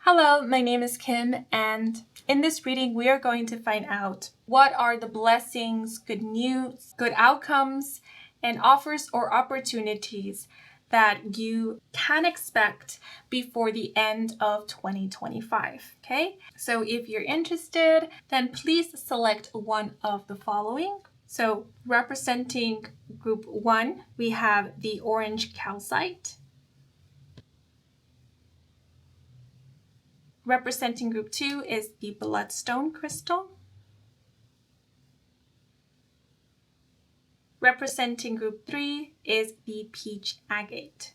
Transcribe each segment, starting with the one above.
Hello, my name is Kim, and in this reading, we are going to find out what are the blessings, good news, good outcomes, and offers or opportunities that you can expect before the end of 2025, okay? So if you're interested, then please select one of the following. So representing group 1, we have the orange calcite. Representing group 2 is the bloodstone crystal. Representing group 3 is the peach agate.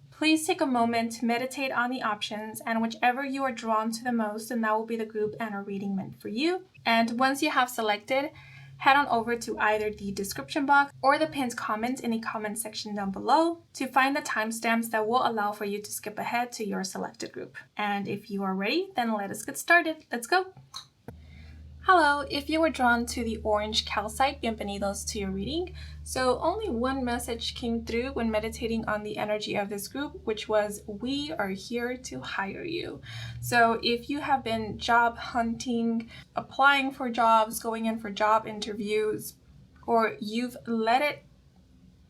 Please take a moment to meditate on the options, and whichever you are drawn to the most, then that will be the group and a reading meant for you. And once you have selected, head on over to either the description box or the pinned comment in the comment section down below to find the timestamps that will allow for you to skip ahead to your selected group. And if you are ready, then let us get started. Let's go! Hello, if you were drawn to the orange calcite, bienvenidos to your reading. So only one message came through when meditating on the energy of this group, which was, we are here to hire you. So if you have been job hunting, applying for jobs, going in for job interviews, or you've let it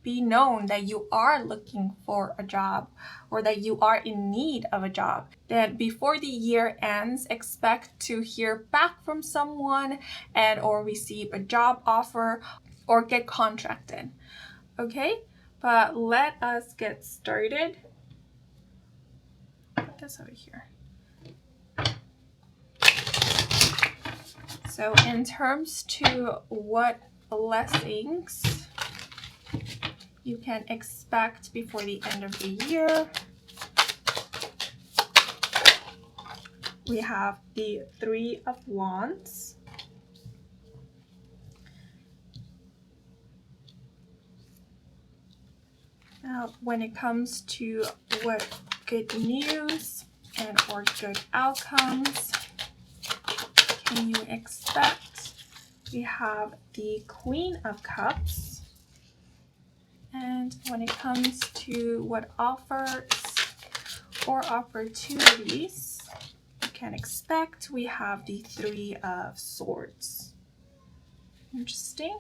be known that you are looking for a job or that you are in need of a job, then before the year ends, expect to hear back from someone and or receive a job offer or get contracted. Okay, but let us get started. Put this over here. So in terms to what blessings you can expect before the end of the year, we have the Three of Wands. Now, when it comes to what good news and or good outcomes can you expect, we have the Queen of Cups. And when it comes to what offers or opportunities you can expect, we have the Three of Swords. Interesting.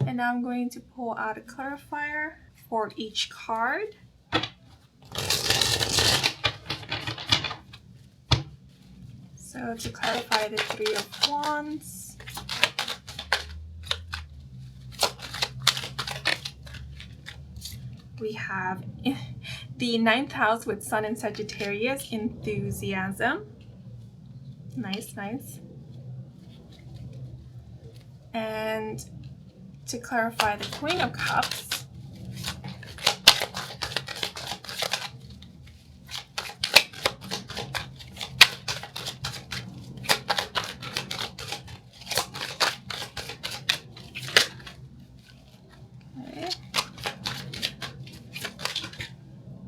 And now I'm going to pull out a clarifier for each card. So to clarify the Three of Wands, we have the 9th house with Sun and Sagittarius, enthusiasm. Nice, nice. And to clarify the Queen of Cups,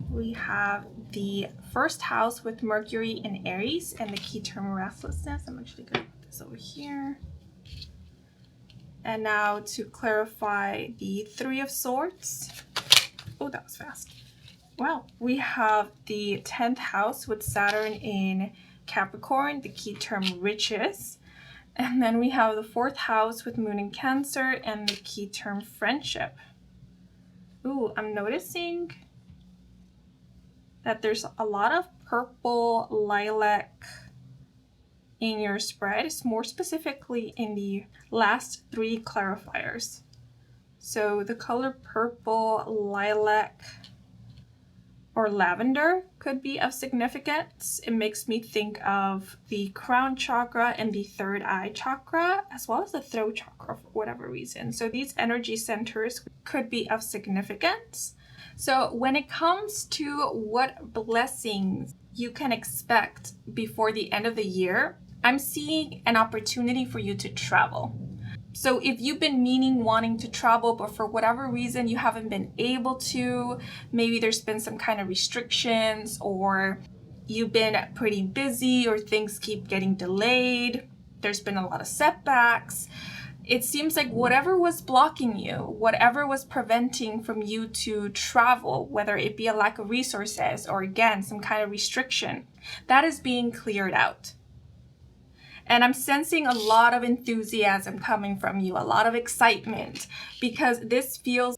we have the 1st house with Mercury in Aries and the key term restlessness. I'm actually going to put this over here. And now to clarify the Three of Swords. Oh, that was fast. Wow. We have the 10th house with Saturn in Capricorn, the key term riches. And then we have the 4th house with Moon in Cancer and the key term friendship. Ooh, I'm noticing that there's a lot of purple lilac in your spread, more specifically in the last 3 clarifiers. So the color purple, lilac, or lavender could be of significance. It makes me think of the crown chakra and the 3rd eye chakra, as well as the throat chakra for whatever reason. So these energy centers could be of significance. So when it comes to what blessings you can expect before the end of the year, I'm seeing an opportunity for you to travel. So if you've been wanting to travel, but for whatever reason you haven't been able to, maybe there's been some kind of restrictions, or you've been pretty busy, or things keep getting delayed, there's been a lot of setbacks, It seems like whatever was blocking you, whatever was preventing from you to travel, whether it be a lack of resources or again, some kind of restriction, that is being cleared out. And I'm sensing a lot of enthusiasm coming from you, a lot of excitement, because this feels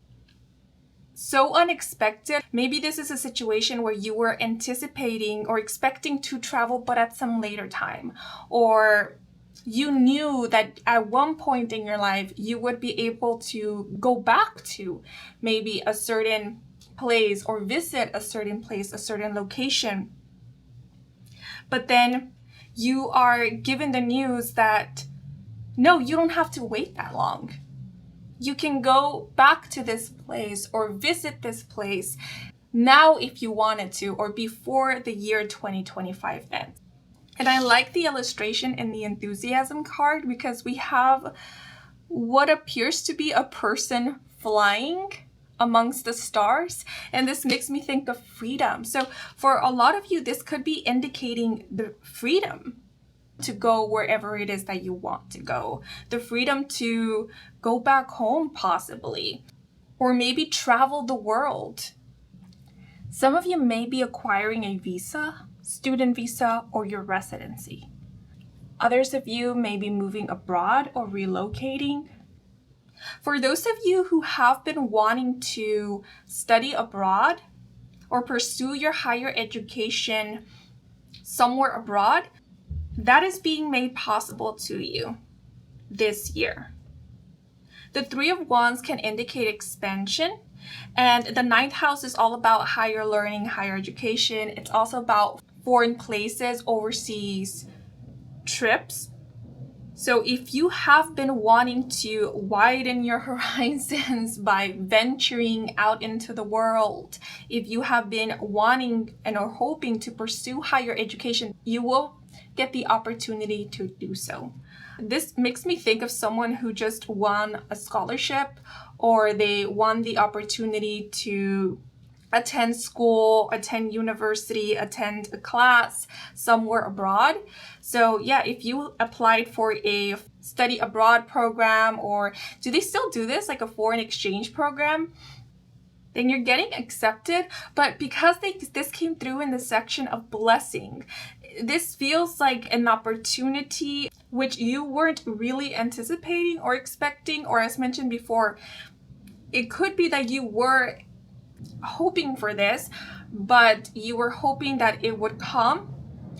so unexpected. Maybe this is a situation where you were anticipating or expecting to travel, but at some later time, or you knew that at one point in your life you would be able to go back to maybe a certain place or visit a certain place, a certain location. But then you are given the news that no, you don't have to wait that long. You can go back to this place or visit this place now if you wanted to, or before the year 2025 ends. And I like the illustration in the enthusiasm card because we have what appears to be a person flying amongst the stars. And this makes me think of freedom. So for a lot of you, this could be indicating the freedom to go wherever it is that you want to go, the freedom to go back home possibly, or maybe travel the world. Some of you may be acquiring a visa, student visa, or your residency. Others of you may be moving abroad or relocating. For those of you who have been wanting to study abroad or pursue your higher education somewhere abroad, that is being made possible to you this year. The Three of Wands can indicate expansion, and the ninth house is all about higher learning, higher education. It's also about foreign places, overseas trips. So if you have been wanting to widen your horizons by venturing out into the world, if you have been wanting and are hoping to pursue higher education, you will get the opportunity to do so. This makes me think of someone who just won a scholarship, or they won the opportunity to attend school, attend university, attend a class somewhere abroad. So yeah, if you applied for a study abroad program, or do they still do this, like a foreign exchange program, then you're getting accepted. But because this came through in the section of blessing, this feels like an opportunity which you weren't really anticipating or expecting, or as mentioned before, it could be that you were hoping for this, but you were hoping that it would come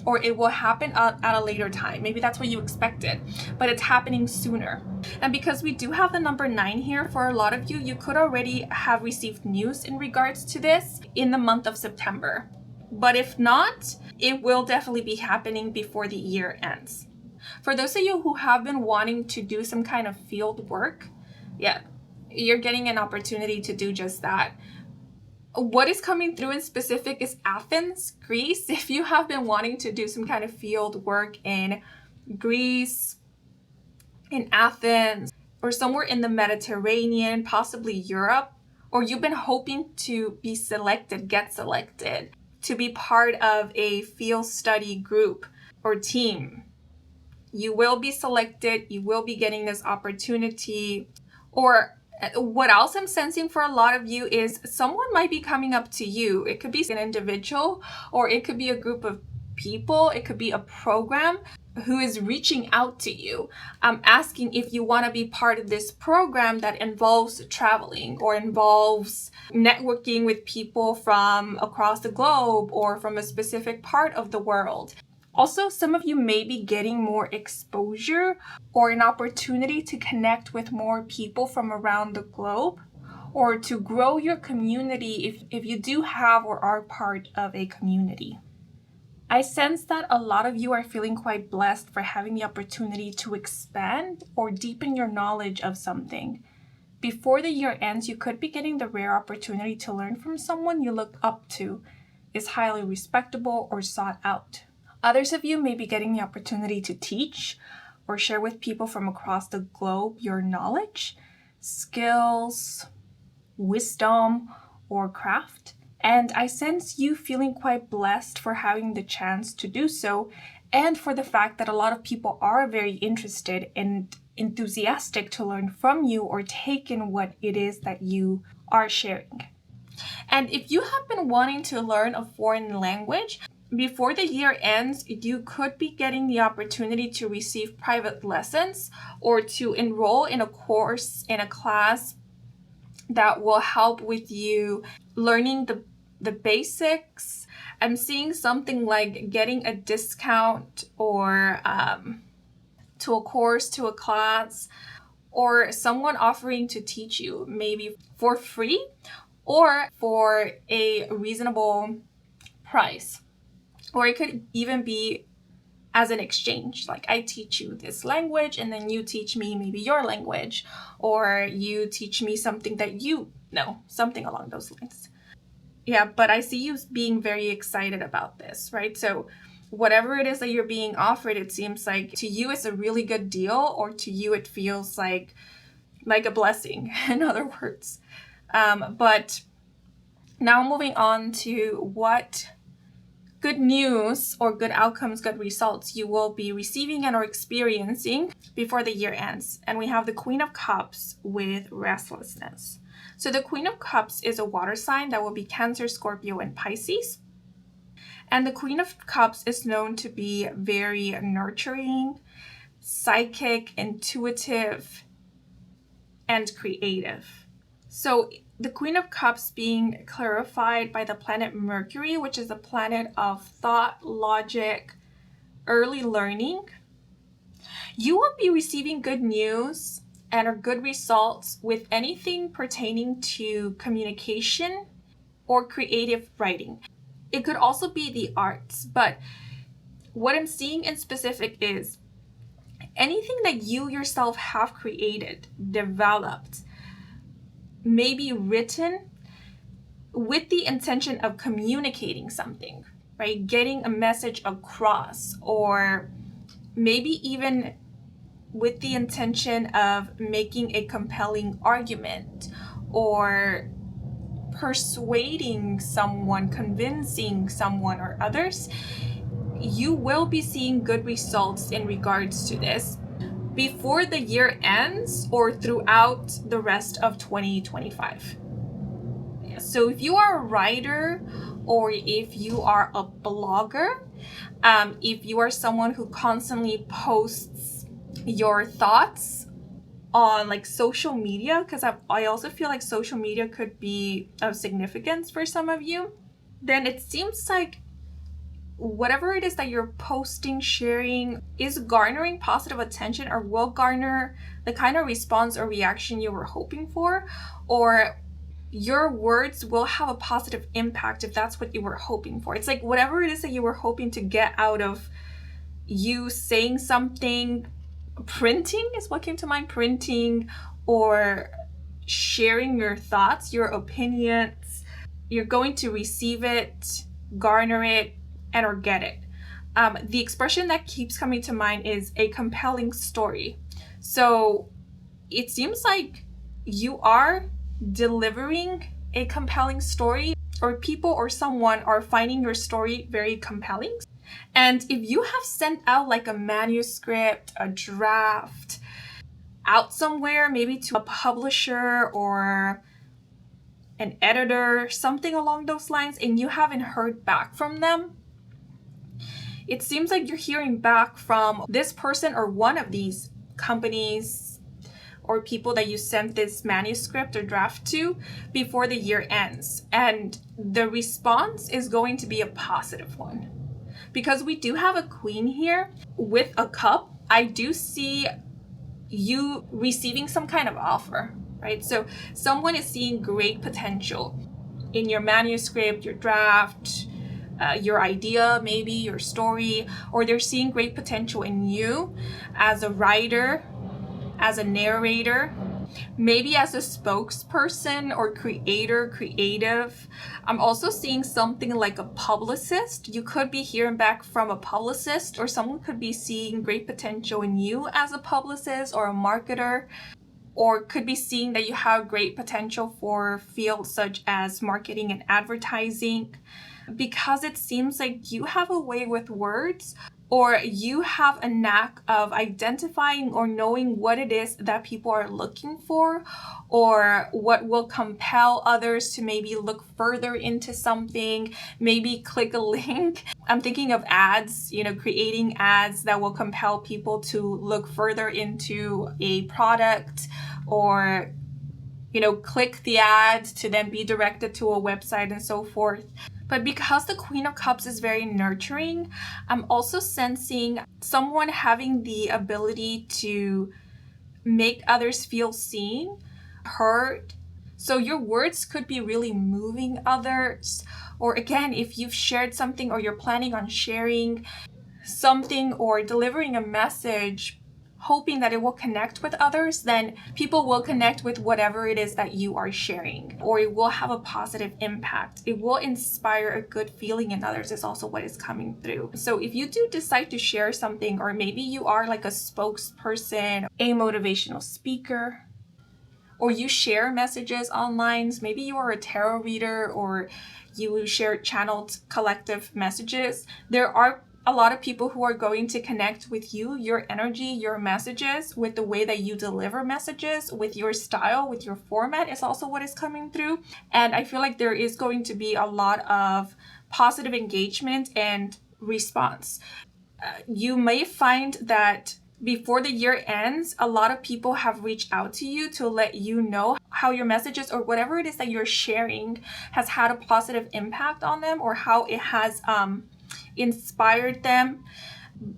or it will happen at a later time. Maybe that's what you expected, but it's happening sooner. And because we do have the number 9 here, for a lot of you, you could already have received news in regards to this in the month of September. But if not, it will definitely be happening before the year ends. For those of you who have been wanting to do some kind of field work, yeah, you're getting an opportunity to do just that. What is coming through in specific is Athens, Greece. If you have been wanting to do some kind of field work in Greece, in Athens, or somewhere in the Mediterranean, possibly Europe, or you've been hoping to be selected, get selected, to be part of a field study group or team, you will be selected, you will be getting this opportunity. Or what else I'm sensing for a lot of you is someone might be coming up to you. It could be an individual, or it could be a group of people, it could be a program who is reaching out to you, asking if you want to be part of this program that involves traveling or involves networking with people from across the globe or from a specific part of the world. Also, some of you may be getting more exposure or an opportunity to connect with more people from around the globe, or to grow your community if you do have or are part of a community. I sense that a lot of you are feeling quite blessed for having the opportunity to expand or deepen your knowledge of something. Before the year ends, you could be getting the rare opportunity to learn from someone you look up to, is highly respectable or sought out. Others of you may be getting the opportunity to teach or share with people from across the globe your knowledge, skills, wisdom, or craft. And I sense you feeling quite blessed for having the chance to do so, and for the fact that a lot of people are very interested in enthusiastic to learn from you or take in what it is that you are sharing. And if you have been wanting to learn a foreign language, before the year ends, you could be getting the opportunity to receive private lessons or to enroll in a course, in a class that will help with you learning the basics. I'm seeing something like getting a discount or to a course, to a class, or someone offering to teach you maybe for free or for a reasonable price. Or it could even be as an exchange, like I teach you this language and then you teach me maybe your language, or you teach me something that you know, something along those lines. Yeah, but I see you being very excited about this, right? So whatever it is that you're being offered, it seems like to you it's a really good deal, or to you it feels like a blessing, in other words. But now moving on to what good news or good outcomes, good results you will be receiving and or experiencing before the year ends. And we have the Queen of Cups with restlessness. So the Queen of Cups is a water sign that will be Cancer, Scorpio, and Pisces. And the Queen of Cups is known to be very nurturing, psychic, intuitive, and creative. So the Queen of Cups being clarified by the planet Mercury, which is a planet of thought, logic, early learning. You will be receiving good news and or good results with anything pertaining to communication or creative writing. It could also be the arts, but what I'm seeing in specific is anything that you yourself have created, developed, maybe written with the intention of communicating something, right? Getting a message across, or maybe even with the intention of making a compelling argument or persuading someone, convincing someone or others. You will be seeing good results in regards to this before the year ends or throughout the rest of 2025. So if you are a writer, or if you are a blogger, if you are someone who constantly posts your thoughts on like social media, because I also feel like social media could be of significance for some of you, then it seems like whatever it is that you're posting, sharing, is garnering positive attention or will garner the kind of response or reaction you were hoping for, or your words will have a positive impact if that's what you were hoping for. It's like whatever it is that you were hoping to get out of you saying something, printing is what came to mind, printing or sharing your thoughts, your opinions, you're going to receive it, garner it, and or get it. The expression that keeps coming to mind is a compelling story. So it seems like you are delivering a compelling story, or people or someone are finding your story very compelling. And if you have sent out like a manuscript, a draft, out somewhere, maybe to a publisher or an editor, something along those lines, and you haven't heard back from them, it seems like you're hearing back from this person or one of these companies or people that you sent this manuscript or draft to before the year ends. And the response is going to be a positive one. Because we do have a queen here with a cup, I do see you receiving some kind of offer, right? So someone is seeing great potential in your manuscript, your draft, your idea, maybe your story, or they're seeing great potential in you as a writer, as a narrator, maybe as a spokesperson or creator, creative. I'm also seeing something like a publicist. You could be hearing back from a publicist, or someone could be seeing great potential in you as a publicist or a marketer, or could be seeing that you have great potential for fields such as marketing and advertising, because it seems like you have a way with words or you have a knack of identifying or knowing what it is that people are looking for, or what will compel others to maybe look further into something, maybe click a link. I'm thinking of ads, creating ads that will compel people to look further into a product, or click the ad to then be directed to a website and so forth. But because the Queen of Cups is very nurturing, I'm also sensing someone having the ability to make others feel seen, heard. So your words could be really moving others. Or again, if you've shared something or you're planning on sharing something or delivering a message, hoping that it will connect with others, then people will connect with whatever it is that you are sharing, or it will have a positive impact. It will inspire a good feeling in others is also what is coming through. So if you do decide to share something, or maybe you are like a spokesperson, a motivational speaker, or you share messages online, maybe you are a tarot reader, or you share channeled collective messages, there are a lot of people who are going to connect with you, your energy, your messages, with the way that you deliver messages, with your style, with your format is also what is coming through. And I feel like there is going to be a lot of positive engagement and response. You may find that before the year ends, a lot of people have reached out to you to let you know how your messages or whatever it is that you're sharing has had a positive impact on them, or how it has inspired them.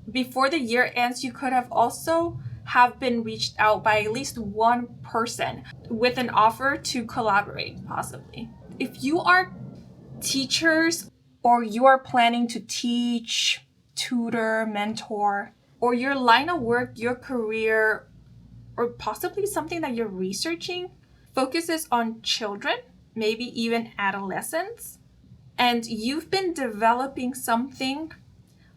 Before the year ends, you could have also have been reached out by at least one person with an offer to collaborate, possibly. If you are teachers, or you are planning to teach, tutor, mentor, or your line of work, your career, or possibly something that you're researching focuses on children, maybe even adolescents, and you've been developing something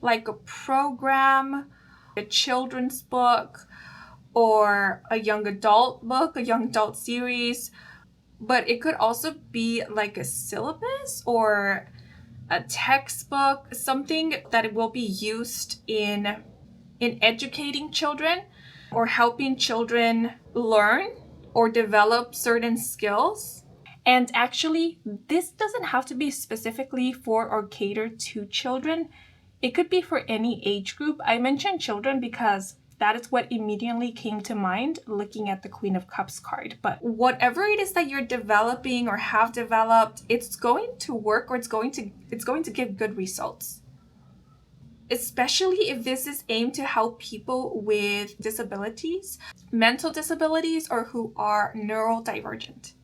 like a program, a children's book, or a young adult book, a young adult series, but it could also be like a syllabus or a textbook, something that will be used in educating children or helping children learn or develop certain skills. And actually, this doesn't have to be specifically for or cater to children. It could be for any age group. I mentioned children because that is what immediately came to mind looking at the Queen of Cups card. But whatever it is that you're developing or have developed, it's going to work, or it's going to give good results. Especially if this is aimed to help people with disabilities, mental disabilities, or who are neurodivergent.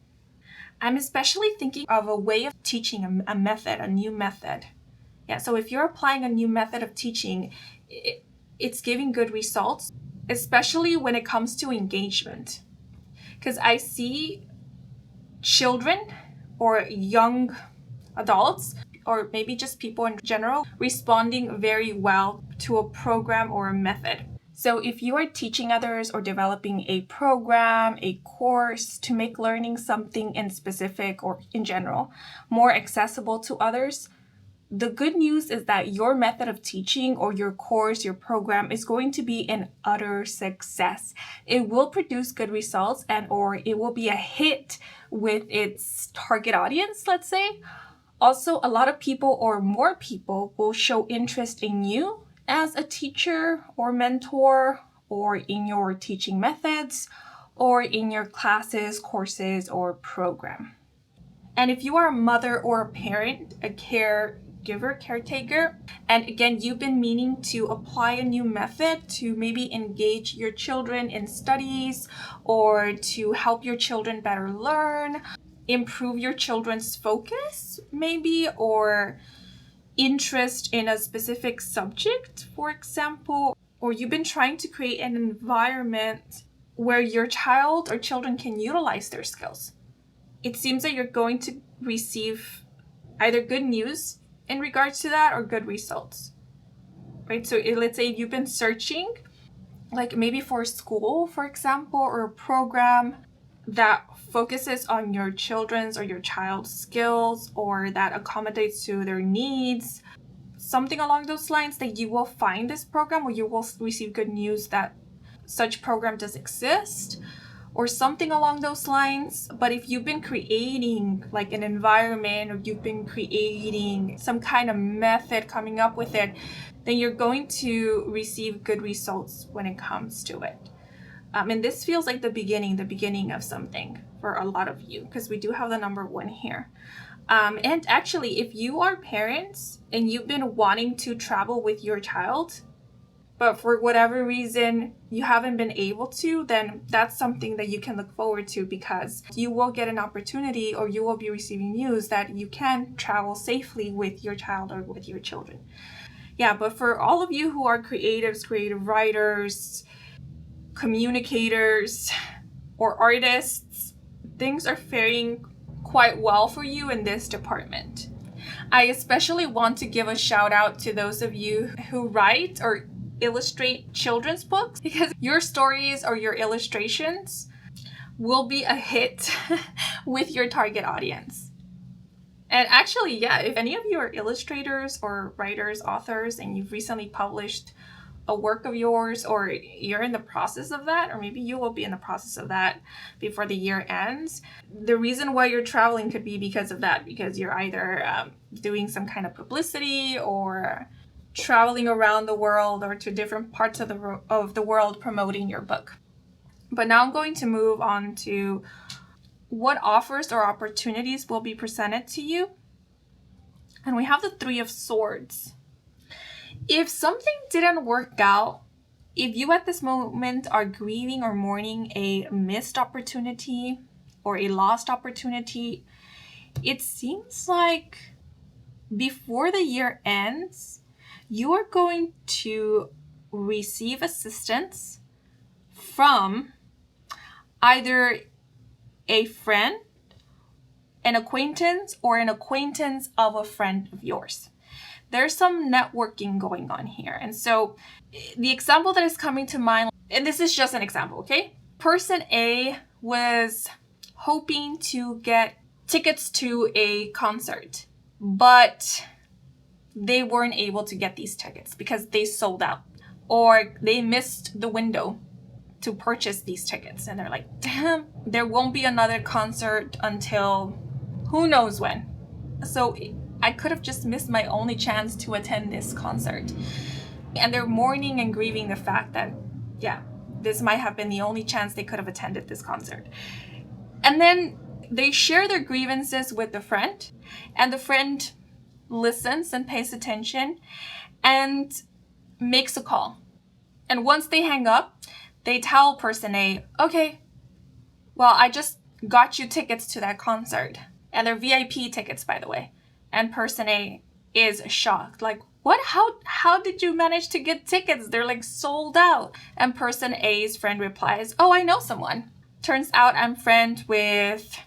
I'm especially thinking of a way of teaching, a method, a new method. Yeah, so if you're applying a new method of teaching, it's giving good results, especially when it comes to engagement. Because I see children or young adults, or maybe just people in general, responding very well to a program or a method. So if you are teaching others or developing a program, a course to make learning something in specific or in general more accessible to others, the good news is that your method of teaching or your course, your program is going to be an utter success. It will produce good results, and or it will be a hit with its target audience, let's say. Also, a lot of people or more people will show interest in you as a teacher or mentor, or in your teaching methods, or in your classes, courses, or program. And if you are a mother or a parent, a caregiver, caretaker, and again, you've been meaning to apply a new method to maybe engage your children in studies, or to help your children better learn, improve your children's focus, maybe, or interest in a specific subject, for example, or you've been trying to create an environment where your child or children can utilize their skills, it seems that you're going to receive either good news in regards to that or good results, right? So let's say you've been searching, like maybe for a school, for example, or a program that focuses on your children's or your child's skills, or that accommodates to their needs, something along those lines, that you will find this program, or you will receive good news that such program does exist, or something along those lines. But if you've been creating like an environment, or you've been creating some kind of method, coming up with it, then you're going to receive good results when it comes to it. And this feels like the beginning of something for a lot of you, because we do have the number 1 here. And actually, if you are parents and you've been wanting to travel with your child, but for whatever reason you haven't been able to, then that's something that you can look forward to, because you will get an opportunity, or you will be receiving news that you can travel safely with your child or with your children. Yeah, but for all of you who are creatives, creative writers, communicators, or artists, things are faring quite well for you in this department. I especially want to give a shout out to those of you who write or illustrate children's books, because your stories or your illustrations will be a hit with your target audience. And actually, yeah, if any of you are illustrators or writers, authors, and you've recently published a work of yours, or you're in the process of that, or maybe you will be in the process of that before the year ends, the reason why you're traveling could be because of that, because you're either doing some kind of publicity, or traveling around the world, or to different parts of the world promoting your book. But now I'm going to move on to what offers or opportunities will be presented to you. And we have the 3 of Swords. If something didn't work out, if you at this moment are grieving or mourning a missed opportunity or a lost opportunity, it seems like before the year ends, you are going to receive assistance from either a friend, an acquaintance, or an acquaintance of a friend of yours. There's some networking going on here. And so the example that is coming to mind, and this is just an example, okay? Person A was hoping to get tickets to a concert, but they weren't able to get these tickets because they sold out, or they missed the window to purchase these tickets. And they're like, damn, there won't be another concert until who knows when. So I could have just missed my only chance to attend this concert. And they're mourning and grieving the fact that, yeah, this might have been the only chance they could have attended this concert. And then they share their grievances with the friend, and the friend listens and pays attention and makes a call. And once they hang up, they tell person A, okay, well, I just got you tickets to that concert. And they're VIP tickets, by the way. And person A is shocked. Like, what? How did you manage to get tickets? They're like sold out. And person A's friend replies, oh, I know someone. Turns out I'm friend with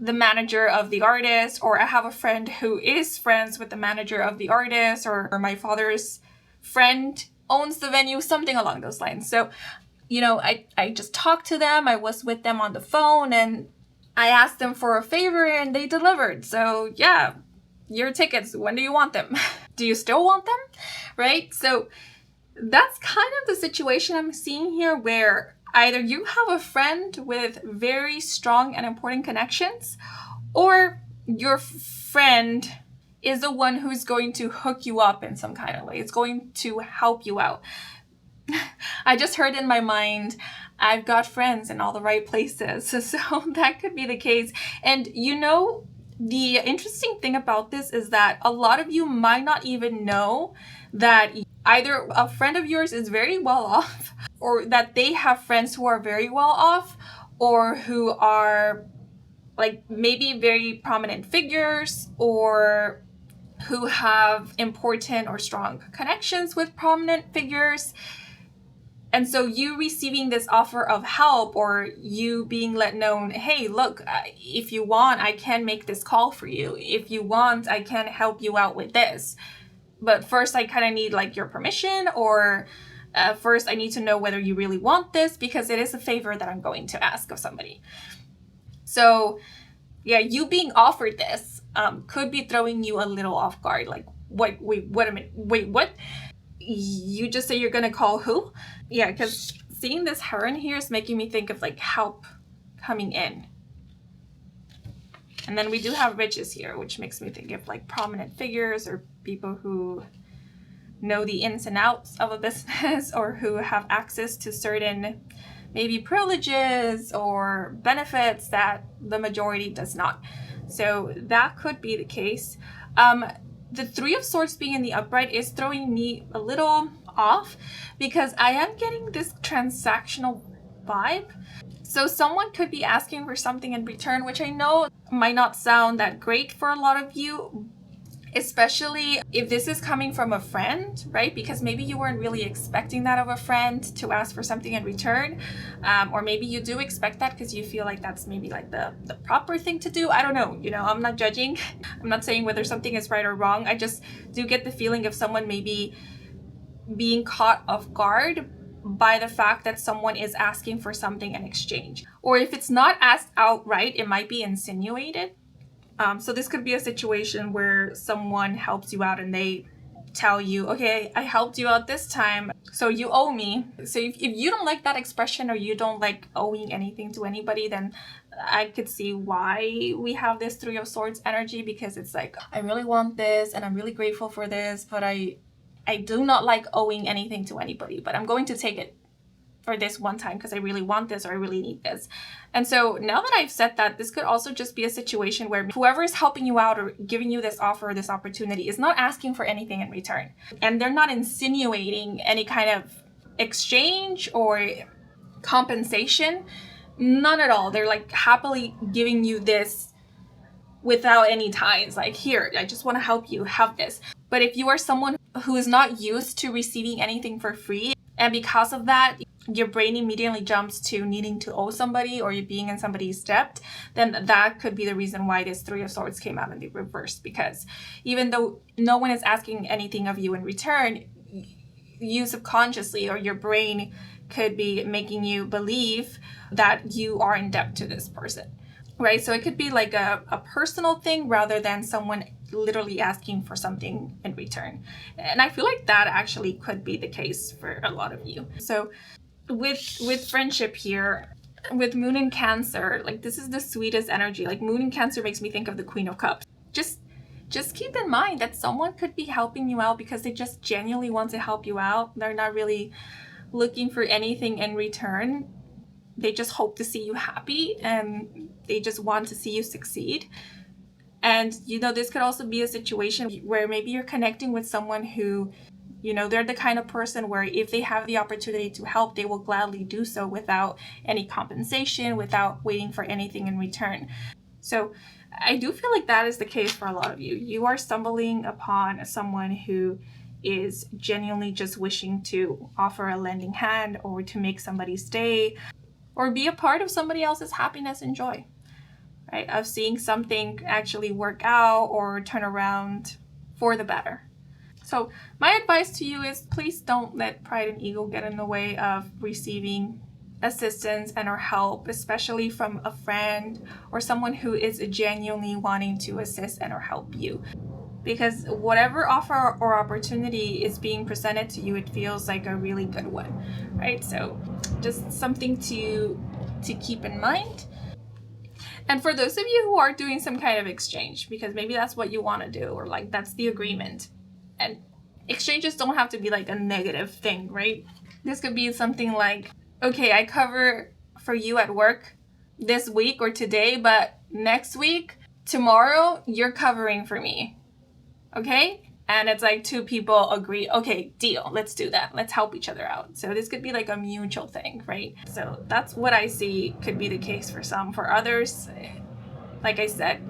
the manager of the artist, or I have a friend who is friends with the manager of the artist, or my father's friend owns the venue, something along those lines. So, you know, I just talked to them. I was with them on the phone, and I asked them for a favor and they delivered. So yeah, your tickets, when do you want them? Do you still want them? Right? So that's kind of the situation I'm seeing here, where either you have a friend with very strong and important connections, or your friend is the one who's going to hook you up in some kind of way. It's going to help you out. I just heard in my mind, I've got friends in all the right places. So that could be the case. And you know, the interesting thing about this is that a lot of you might not even know that either a friend of yours is very well off, or that they have friends who are very well off, or who are like maybe very prominent figures, or who have important or strong connections with prominent figures. And so you receiving this offer of help, or you being let known, hey, look, if you want, I can make this call for you. If you want, I can help you out with this. But first, I kind of need like your permission, or first I need to know whether you really want this, because it is a favor that I'm going to ask of somebody. So yeah, you being offered this could be throwing you a little off guard. Like, wait, wait a minute, wait, what? You just say you're gonna call who? Yeah, because seeing this heron here is making me think of like help coming in. And then we do have riches here, which makes me think of like prominent figures or people who know the ins and outs of a business or who have access to certain maybe privileges or benefits that the majority does not. So that could be the case. The Three of Swords being in the upright is throwing me a little off because I am getting this transactional vibe. So someone could be asking for something in return, which I know might not sound that great for a lot of you, especially if this is coming from a friend, right? Because maybe you weren't really expecting that of a friend to ask for something in return. Or maybe you do expect that because you feel like that's maybe like the proper thing to do. I don't know, I'm not judging. I'm not saying whether something is right or wrong. I just do get the feeling of someone maybe being caught off guard by the fact that someone is asking for something in exchange. Or if it's not asked outright, it might be insinuated. So this could be a situation where someone helps you out and they tell you, okay, I helped you out this time, so you owe me. So if you don't like that expression or you don't like owing anything to anybody, then I could see why we have this Three of Swords energy, because it's like, I really want this and I'm really grateful for this, but I do not like owing anything to anybody, but I'm going to take it for this one time because I really want this or I really need this. And so now that I've said that, this could also just be a situation where whoever is helping you out or giving you this offer or this opportunity is not asking for anything in return. And they're not insinuating any kind of exchange or compensation. None at all. They're like happily giving you this without any ties. Like, here, I just want to help you, have this. But if you are someone who is not used to receiving anything for free, and because of that, your brain immediately jumps to needing to owe somebody or you're being in somebody's debt, then that could be the reason why this Three of Swords came out in the reverse. Because even though no one is asking anything of you in return, you subconsciously or your brain could be making you believe that you are in debt to this person, right? So it could be like a personal thing rather than someone literally asking for something in return. And I feel like that actually could be the case for a lot of you. So with friendship here, with Moon in Cancer, like this is the sweetest energy. Like Moon in Cancer makes me think of the Queen of Cups. Just keep in mind that someone could be helping you out because they just genuinely want to help you out. They're not really looking for anything in return. They just hope to see you happy and they just want to see you succeed. And, this could also be a situation where maybe you're connecting with someone who, they're the kind of person where if they have the opportunity to help, they will gladly do so without any compensation, without waiting for anything in return. So I do feel like that is the case for a lot of you. You are stumbling upon someone who is genuinely just wishing to offer a lending hand or to make somebody stay or be a part of somebody else's happiness and joy. Right, of seeing something actually work out or turn around for the better. So my advice to you is please don't let pride and ego get in the way of receiving assistance and or help, especially from a friend or someone who is genuinely wanting to assist and or help you. Because whatever offer or opportunity is being presented to you, it feels like a really good one, right? So just something to keep in mind. And for those of you who are doing some kind of exchange, because maybe that's what you want to do, or like that's the agreement. And exchanges don't have to be like a negative thing, right? This could be something like, okay, I cover for you at work this week or today, but next week, tomorrow, you're covering for me. Okay? And it's like two people agree, okay, deal, let's do that. Let's help each other out. So this could be like a mutual thing, right? So that's what I see could be the case for some. For others, like I said,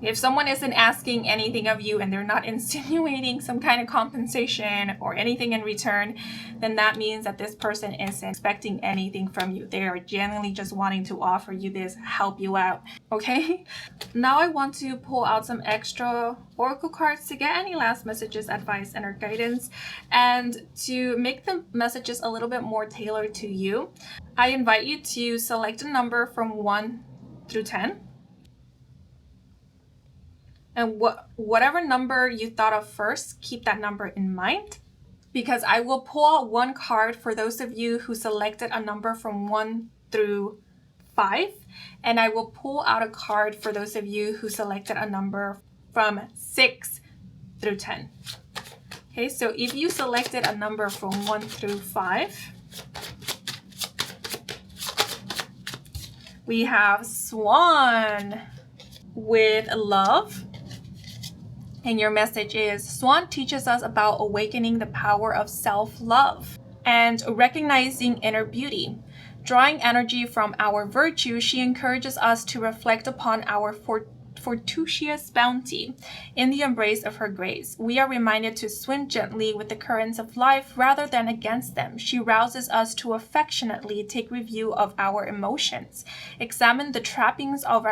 if someone isn't asking anything of you and they're not insinuating some kind of compensation or anything in return, then that means that this person isn't expecting anything from you. They are genuinely just wanting to offer you this, help you out, okay? Now I want to pull out some extra oracle cards to get any last messages, advice, and or guidance. And to make the messages a little bit more tailored to you, I invite you to select a number from 1 through 10. And whatever number you thought of first, keep that number in mind, because I will pull out one card for those of you who selected a number from 1 through 5, and I will pull out a card for those of you who selected a number from 6 through 10. Okay, so if you selected a number from 1 through 5, we have Swan with love. And your message is, Swan teaches us about awakening the power of self-love and recognizing inner beauty. Drawing energy from our virtue, she encourages us to reflect upon our fortuitous bounty in the embrace of her grace. We are reminded to swim gently with the currents of life rather than against them. She rouses us to affectionately take review of our emotions, examine the trappings of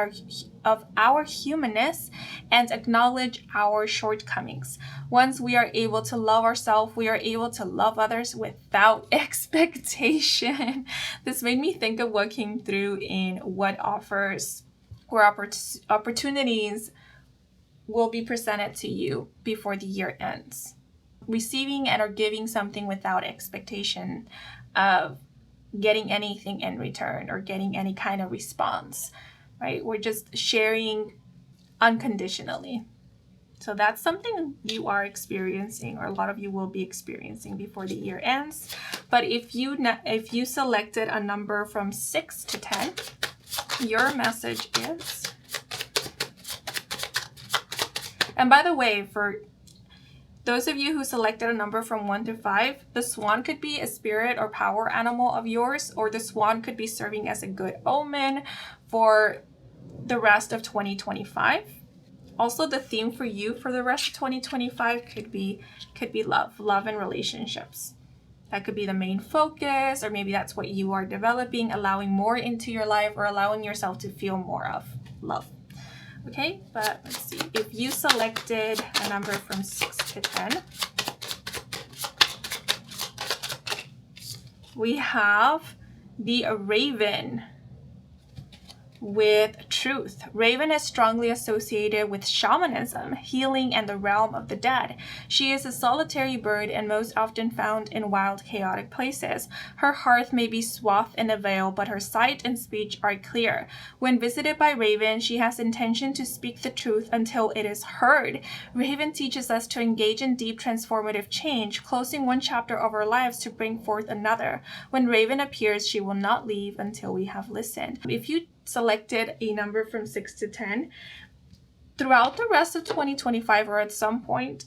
our humanness, and acknowledge our shortcomings. Once we are able to love ourselves, we are able to love others without expectation. This made me think of what came through in what offers or opportunities will be presented to you before the year ends. Receiving and or giving something without expectation of getting anything in return or getting any kind of response, right? We're just sharing unconditionally. So that's something you are experiencing, or a lot of you will be experiencing before the year ends. But if you selected a number from 6 to 10, your message is, and by the way, for those of you who selected a number from 1 to 5, the swan could be a spirit or power animal of yours, or the swan could be serving as a good omen for the rest of 2025. Also, the theme for you for the rest of 2025 could be love and relationships. That could be the main focus, or maybe that's what you are developing, allowing more into your life, or allowing yourself to feel more of love. Okay, but let's see. If you selected a number from 6 to 10, we have the Raven with truth. Raven is strongly associated with shamanism, healing, and the realm of the dead. She is a solitary bird and most often found in wild, chaotic places. Her hearth may be swathed in a veil, but her sight and speech are clear. When visited by Raven, she has intention to speak the truth until it is heard. Raven teaches us to engage in deep transformative change, closing one chapter of our lives to bring forth another. When Raven appears, she will not leave until we have listened. If you selected a number from 6 to 10, throughout the rest of 2025 or at some point,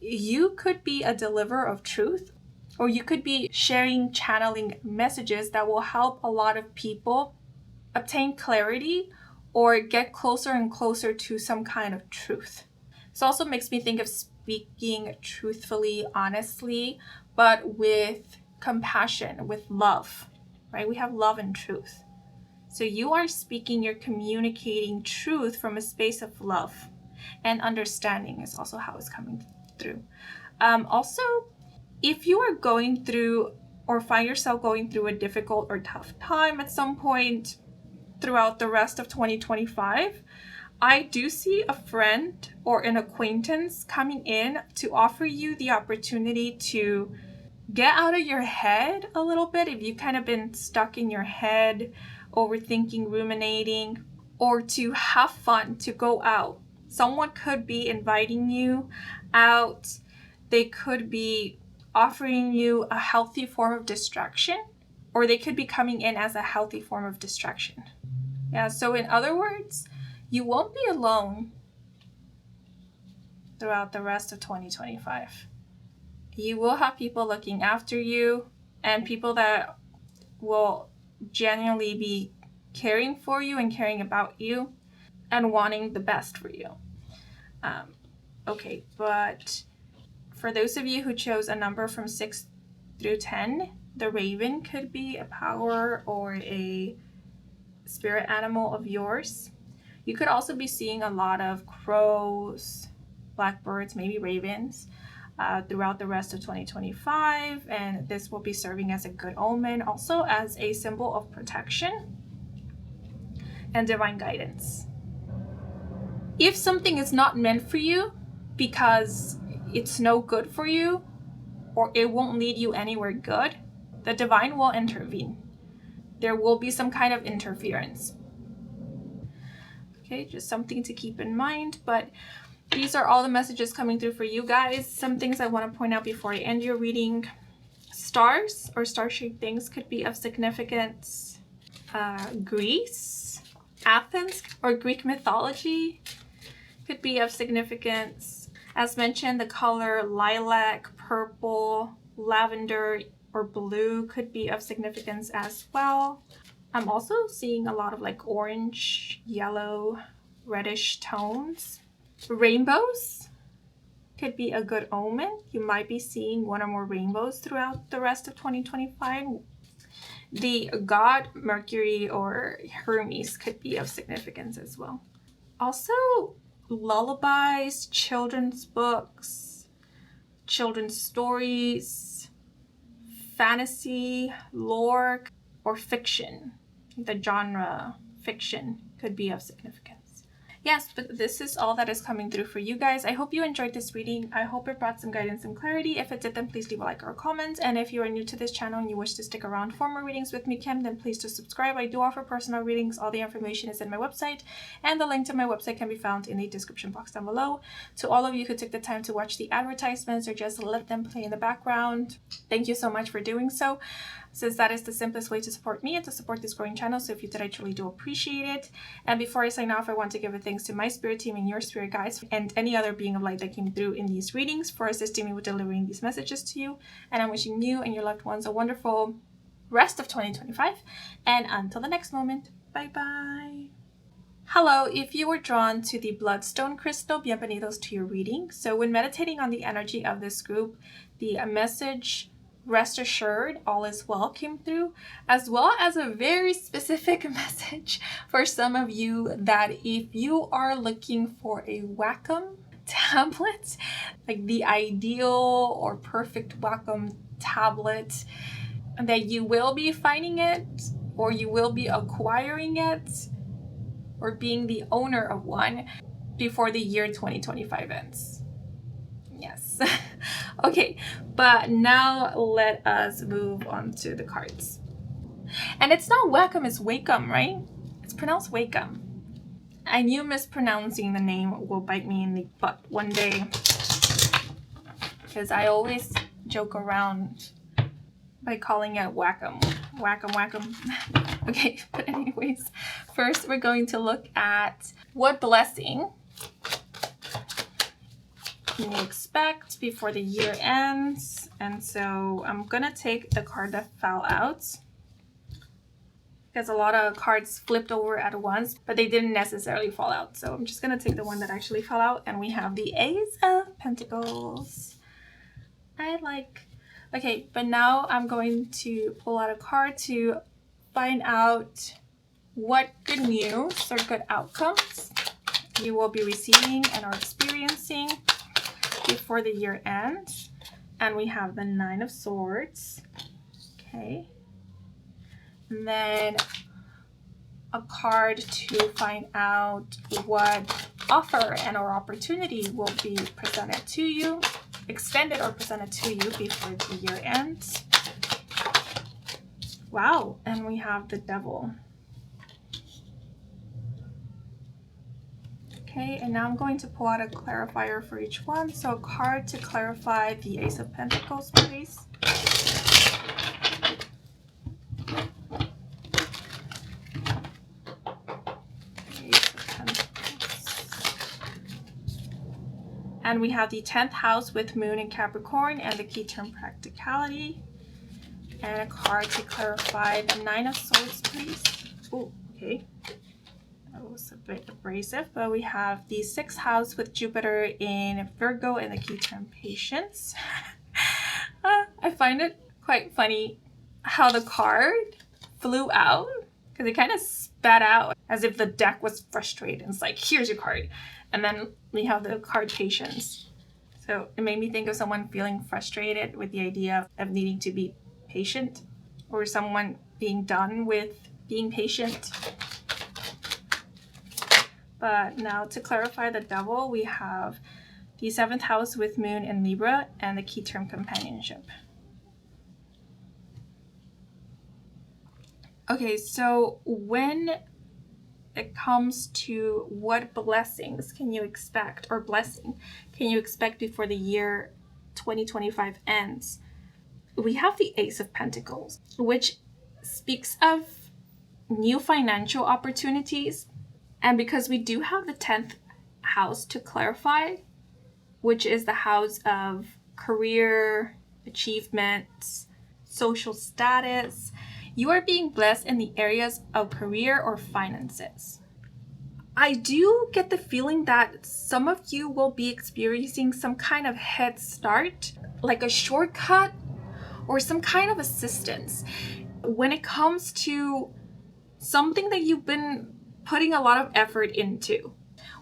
you could be a deliverer of truth, or you could be channeling messages that will help a lot of people obtain clarity or get closer and closer to some kind of truth. This also makes me think of speaking truthfully, honestly, but with compassion, with love, right? We have love and truth. So you are speaking, you're communicating truth from a space of love, and understanding is also how it's coming through. Also, if you are going through or find yourself going through a difficult or tough time at some point throughout the rest of 2025, I do see a friend or an acquaintance coming in to offer you the opportunity to get out of your head a little bit. If you've kind of been stuck in your head, overthinking, ruminating, or to have fun, to go out. Someone could be inviting you out. They could be offering you a healthy form of distraction, or they could be coming in as a healthy form of distraction. Yeah, so in other words, you won't be alone throughout the rest of 2025. You will have people looking after you, and people that will genuinely be caring for you and caring about you and wanting the best for you. Okay, but for those of you who chose a number from 6 through 10, the Raven could be a power or a spirit animal of yours. You could also be seeing a lot of crows, blackbirds, maybe ravens, throughout the rest of 2025, and this will be serving as a good omen, also as a symbol of protection and divine guidance. If something is not meant for you because it's no good for you or it won't lead you anywhere good, the divine will intervene. There will be some kind of interference. Okay, just something to keep in mind. But these are all the messages coming through for you guys. Some things I want to point out before I end your reading. Stars or star-shaped things could be of significance. Greece, Athens, or Greek mythology could be of significance. As mentioned, the color lilac, purple, lavender, or blue could be of significance as well. I'm also seeing a lot of like orange, yellow, reddish tones. Rainbows could be a good omen. You might be seeing one or more rainbows throughout the rest of 2025. The god Mercury or Hermes could be of significance as well. Also, lullabies, children's books, children's stories, fantasy, lore, or fiction. The genre fiction could be of significance. Yes, but this is all that is coming through for you guys. I hope you enjoyed this reading. I hope it brought some guidance and clarity. If it did, then please leave a like or a comment. And if you are new to this channel and you wish to stick around for more readings with me, Kim, then please do subscribe. I do offer personal readings. All the information is in my website, and the link to my website can be found in the description box down below. To all of you who took the time to watch the advertisements or just let them play in the background, thank you so much for doing so, since that is the simplest way to support me and to support this growing channel. So if you did, I truly do appreciate it. And before I sign off, I want to give a thanks to my spirit team and your spirit guides and any other being of light that came through in these readings for assisting me with delivering these messages to you. And I'm wishing you and your loved ones a wonderful rest of 2025. And until the next moment, bye-bye. Hello, if you were drawn to the bloodstone crystal, bienvenidos to your reading. So when meditating on the energy of this group, the message rest assured all is well came through, as well as a very specific message for some of you that if you are looking for a Wacom tablet, like the ideal or perfect Wacom tablet, that you will be finding it, or you will be acquiring it, or being the owner of one before the year 2025 ends. Yes. Okay, but now let us move on to the cards. And it's not Wacom, it's Wacom, right? It's pronounced Wacom. I knew mispronouncing the name will bite me in the butt one day, because I always joke around by calling it Wacom. Wacom, Wacom. Okay, but anyways, first we're going to look at what blessing can you expect before the year ends. And so I'm gonna take the card that fell out, because a lot of cards flipped over at once, but they didn't necessarily fall out. So I'm just gonna take the one that actually fell out, and we have the Ace of Pentacles. Okay, but now I'm going to pull out a card to find out what good news or good outcomes you will be receiving and are experiencing before the year ends. And we have the Nine of Swords. Okay. And then a card to find out what offer and or opportunity will be presented to you, extended or presented to you before the year ends. Wow. And we have the Devil. Okay, and now I'm going to pull out a clarifier for each one. So a card to clarify the Ace of Pentacles, please. Ace of Pentacles. And we have the 10th house with Moon in Capricorn and the key term practicality. And a card to clarify the Nine of Swords, please. Oh, okay. That was a bit abrasive, but we have the 6th house with Jupiter in Virgo and the key term patience. I find it quite funny how the card flew out, because it kind of spat out as if the deck was frustrated. It's like, here's your card. And then we have the card patience. So it made me think of someone feeling frustrated with the idea of needing to be patient, or someone being done with being patient. But now to clarify the devil, we have the 7th house with moon in Libra and the key term companionship. Okay, so when it comes to what blessings can you expect, or blessing can you expect before the year 2025 ends, we have the Ace of Pentacles, which speaks of new financial opportunities. And because we do have the 10th house to clarify, which is the house of career, achievements, social status, you are being blessed in the areas of career or finances. I do get the feeling that some of you will be experiencing some kind of head start, like a shortcut or some kind of assistance when it comes to something that you've been putting a lot of effort into.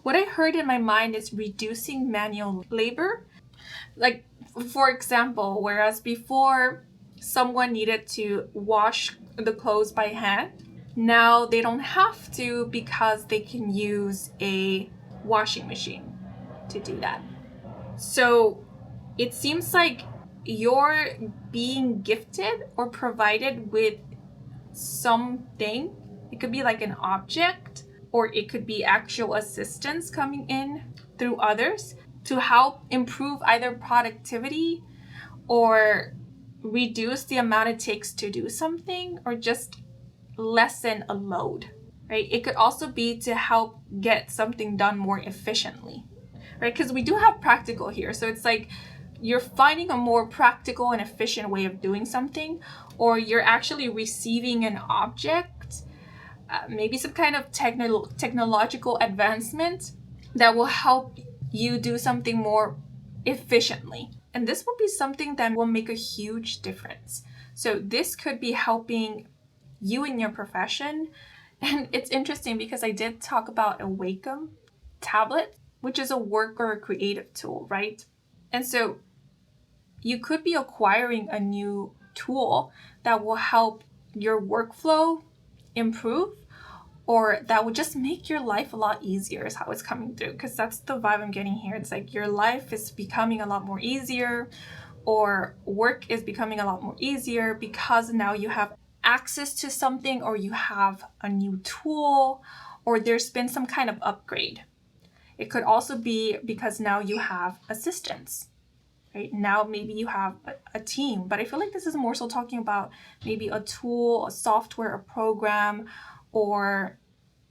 What I heard in my mind is reducing manual labor. Like, for example, whereas before someone needed to wash the clothes by hand, now they don't have to because they can use a washing machine to do that. So it seems like you're being gifted or provided with something. It could be like an object, or it could be actual assistance coming in through others to help improve either productivity or reduce the amount it takes to do something, or just lessen a load, right? It could also be to help get something done more efficiently, right? Because we do have practical here. So it's like you're finding a more practical and efficient way of doing something, or you're actually receiving an object, maybe some kind of technological advancement that will help you do something more efficiently. And this will be something that will make a huge difference. So this could be helping you in your profession. And it's interesting because I did talk about a Wacom tablet, which is a work or a creative tool, right? And so you could be acquiring a new tool that will help your workflow improve, or that would just make your life a lot easier, is how it's coming through. Because that's the vibe I'm getting here. It's like your life is becoming a lot more easier, or work is becoming a lot more easier because now you have access to something, or you have a new tool, or there's been some kind of upgrade. It could also be because now you have assistants, right? Now maybe you have a team, but I feel like this is more so talking about maybe a tool, a software, a program, or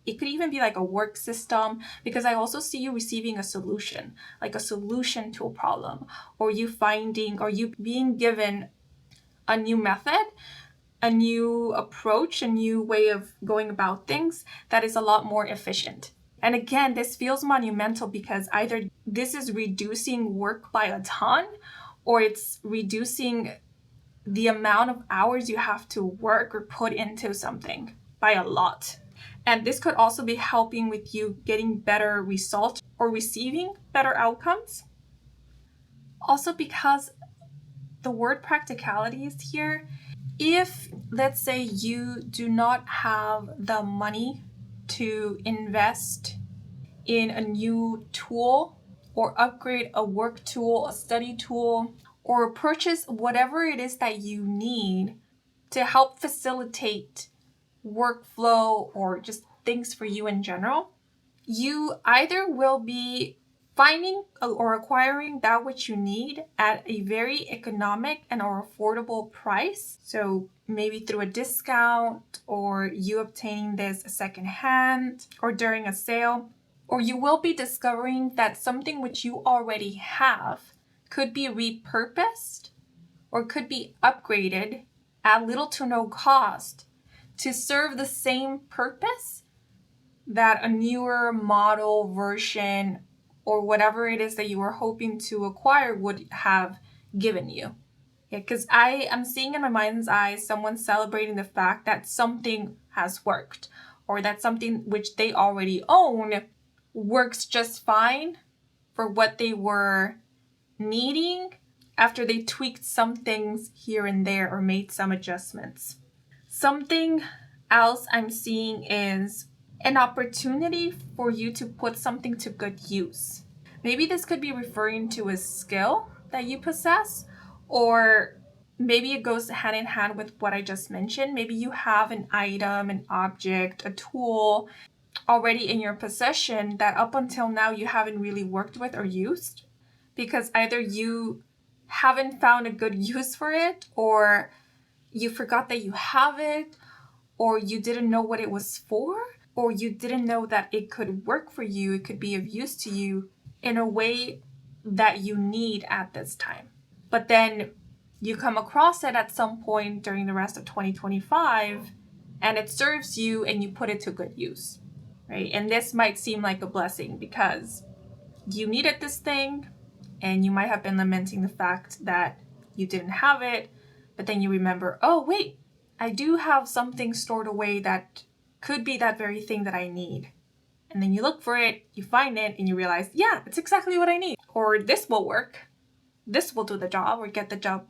it could even be like a work system, because I also see you receiving a solution, like a solution to a problem, or you being given a new method, a new approach, a new way of going about things that is a lot more efficient. And again, this feels monumental because either this is reducing work by a ton, or it's reducing the amount of hours you have to work or put into something by a lot. And this could also be helping with you getting better results or receiving better outcomes. Also, because the word practicality is here, if, let's say, you do not have the money to invest in a new tool, or upgrade a work tool, a study tool, or purchase whatever it is that you need to help facilitate workflow or just things for you in general, you either will be finding or acquiring that which you need at a very economic and or affordable price. So maybe through a discount, or you obtaining this secondhand or during a sale, or you will be discovering that something which you already have could be repurposed or could be upgraded at little to no cost to serve the same purpose that a newer model version or whatever it is that you were hoping to acquire would have given you. Yeah, because I am seeing in my mind's eye someone celebrating the fact that something has worked, or that something which they already own works just fine for what they were needing after they tweaked some things here and there or made some adjustments. Something else I'm seeing is an opportunity for you to put something to good use. Maybe this could be referring to a skill that you possess, or maybe it goes hand in hand with what I just mentioned. Maybe you have an item, an object, a tool already in your possession that up until now you haven't really worked with or used because either you haven't found a good use for it, or you forgot that you have it, or you didn't know what it was for, or you didn't know that it could work for you, it could be of use to you in a way that you need at this time. But then you come across it at some point during the rest of 2025 and it serves you and you put it to good use, right? And this might seem like a blessing because you needed this thing and you might have been lamenting the fact that you didn't have it, but then you remember, oh wait, I do have something stored away that could be that very thing that I need. And then you look for it, you find it, and you realize, yeah, it's exactly what I need. Or this will work. This will do the job or get the job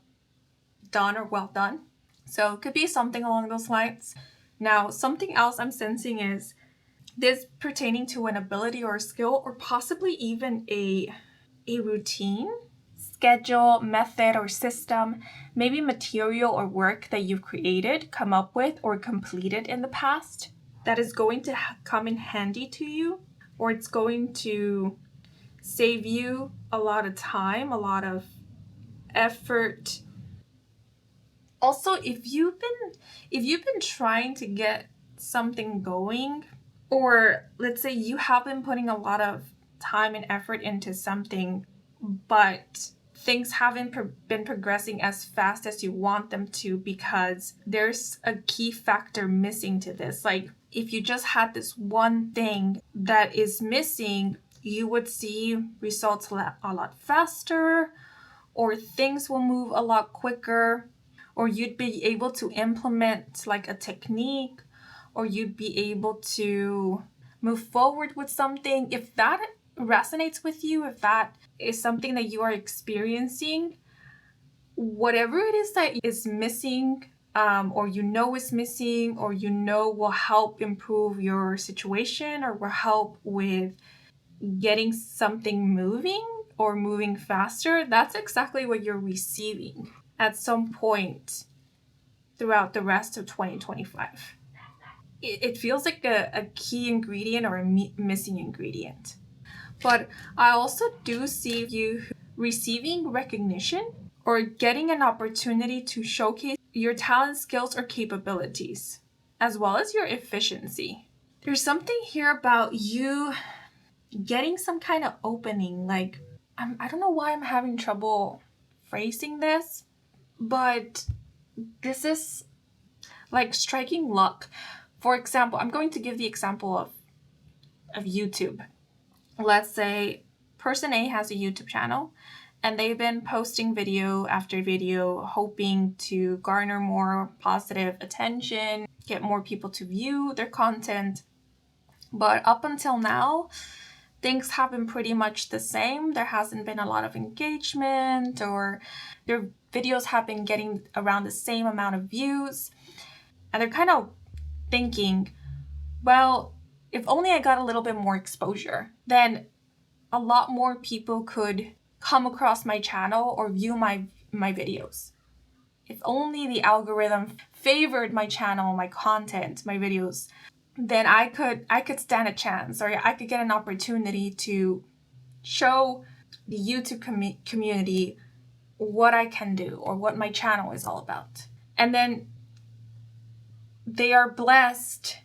done or well done. So it could be something along those lines. Now, something else I'm sensing is this pertaining to an ability or a skill, or possibly even a routine, schedule, method, or system, maybe material or work that you've created, come up with, or completed in the past that is going to come in handy to you, or it's going to save you a lot of time, a lot of effort. Also, if you've been trying to get something going, or let's say you have been putting a lot of time and effort into something, but things haven't been progressing as fast as you want them to because there's a key factor missing to this. Like if you just had this one thing that is missing, you would see results a lot faster, or things will move a lot quicker, or you'd be able to implement like a technique, or you'd be able to move forward with something. If that resonates with you, if that is something that you are experiencing, whatever it is that is missing, or is missing, or will help improve your situation, or will help with getting something moving or moving faster, that's exactly what you're receiving at some point throughout the rest of 2025. It feels like a key ingredient or a missing ingredient. But I also do see you receiving recognition or getting an opportunity to showcase your talent, skills, or capabilities, as well as your efficiency. There's something here about you getting some kind of opening. Like, I don't know why I'm having trouble phrasing this, but this is like striking luck. For example, I'm going to give the example of YouTube. Let's say person A has a YouTube channel and they've been posting video after video, hoping to garner more positive attention, get more people to view their content. But up until now, things have been pretty much the same. There hasn't been a lot of engagement, or their videos have been getting around the same amount of views. And they're kind of thinking, well, if only I got a little bit more exposure, then a lot more people could come across my channel or view my videos. If only the algorithm favored my channel, my content, my videos, then I could stand a chance, or I could get an opportunity to show the YouTube community what I can do or what my channel is all about. And then they are blessed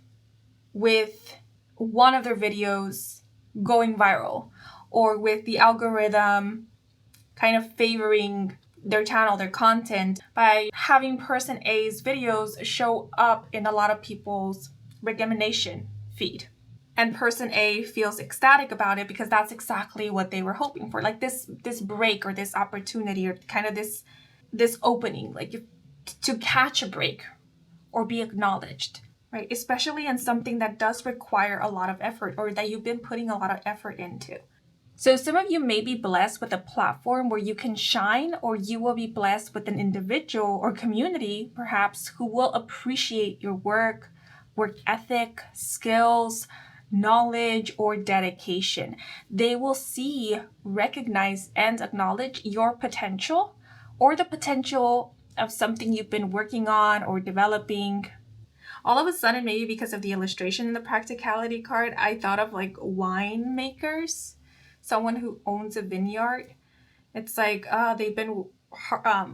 with one of their videos going viral, or with the algorithm kind of favoring their channel, their content, by having person A's videos show up in a lot of people's recommendation feed. And person A feels ecstatic about it because that's exactly what they were hoping for. Like this break, or this opportunity, or kind of this opening, like to catch a break or be acknowledged, right? Especially in something that does require a lot of effort, or that you've been putting a lot of effort into. So some of you may be blessed with a platform where you can shine, or you will be blessed with an individual or community, perhaps, who will appreciate your work, work ethic, skills, knowledge, or dedication. They will see, recognize, and acknowledge your potential or the potential of something you've been working on or developing. All of a sudden, maybe because of the illustration in the practicality card, I thought of like winemakers, someone who owns a vineyard. It's like they've been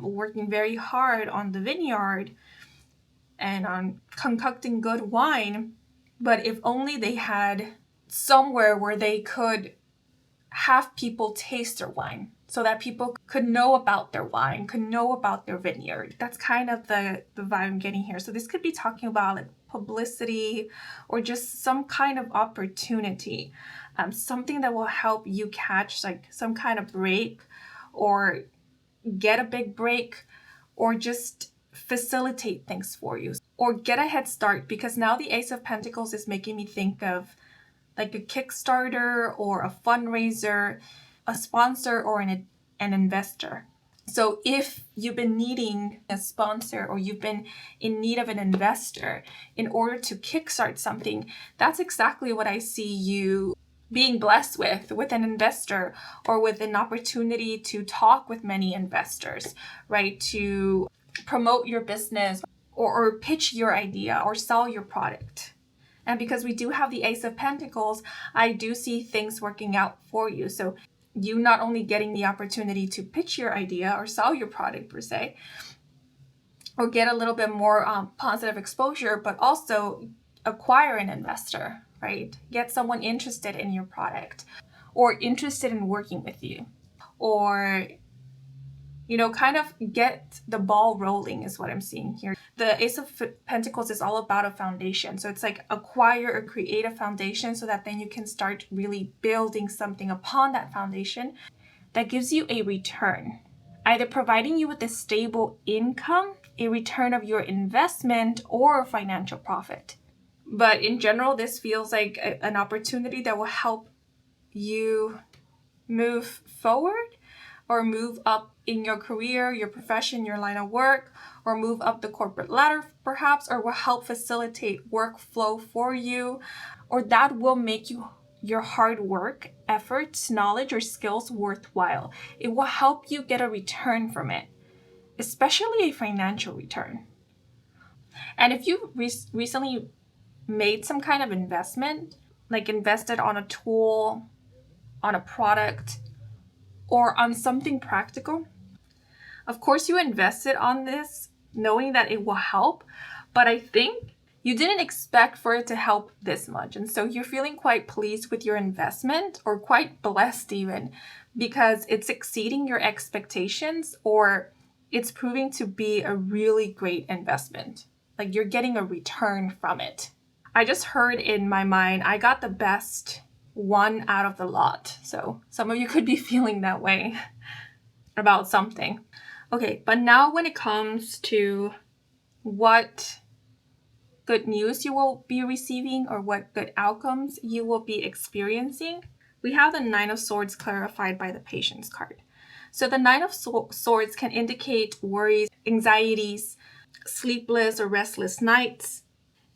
working very hard on the vineyard and on concocting good wine. But if only they had somewhere where they could have people taste their wine so that people could know about their wine, could know about their vineyard. That's kind of the vibe I'm getting here. So this could be talking about like publicity or just some kind of opportunity, something that will help you catch like some kind of break or get a big break or just facilitate things for you or get a head start, because now the Ace of Pentacles is making me think of like a Kickstarter or a fundraiser, a sponsor, or an investor. So if you've been needing a sponsor or you've been in need of an investor in order to kickstart something, that's exactly what I see you being blessed with an investor or with an opportunity to talk with many investors, right? To promote your business or pitch your idea or sell your product. And because we do have the Ace of Pentacles, I do see things working out for you. So you not only getting the opportunity to pitch your idea or sell your product per se, or get a little bit more positive exposure, but also acquire an investor, right? Get someone interested in your product or interested in working with you, or kind of get the ball rolling is what I'm seeing here. The Ace of Pentacles is all about a foundation. So it's like acquire or create a foundation so that then you can start really building something upon that foundation that gives you a return, either providing you with a stable income, a return of your investment, or a financial profit. But in general, this feels like an opportunity that will help you move forward or move up in your career, your profession, your line of work, or move up the corporate ladder perhaps, or will help facilitate workflow for you, or that will make your hard work, efforts, knowledge, or skills worthwhile. It will help you get a return from it, especially a financial return. And if you recently made some kind of investment, like invested on a tool, on a product, or on something practical, of course you invested on this knowing that it will help, but I think you didn't expect for it to help this much. And so you're feeling quite pleased with your investment, or quite blessed even, because it's exceeding your expectations, or it's proving to be a really great investment. Like you're getting a return from it. I just heard in my mind, I got the best one out of the lot. So some of you could be feeling that way about something. Okay, but now when it comes to what good news you will be receiving or what good outcomes you will be experiencing, we have the Nine of Swords clarified by the Patience card. So the Nine of Swords can indicate worries, anxieties, sleepless or restless nights.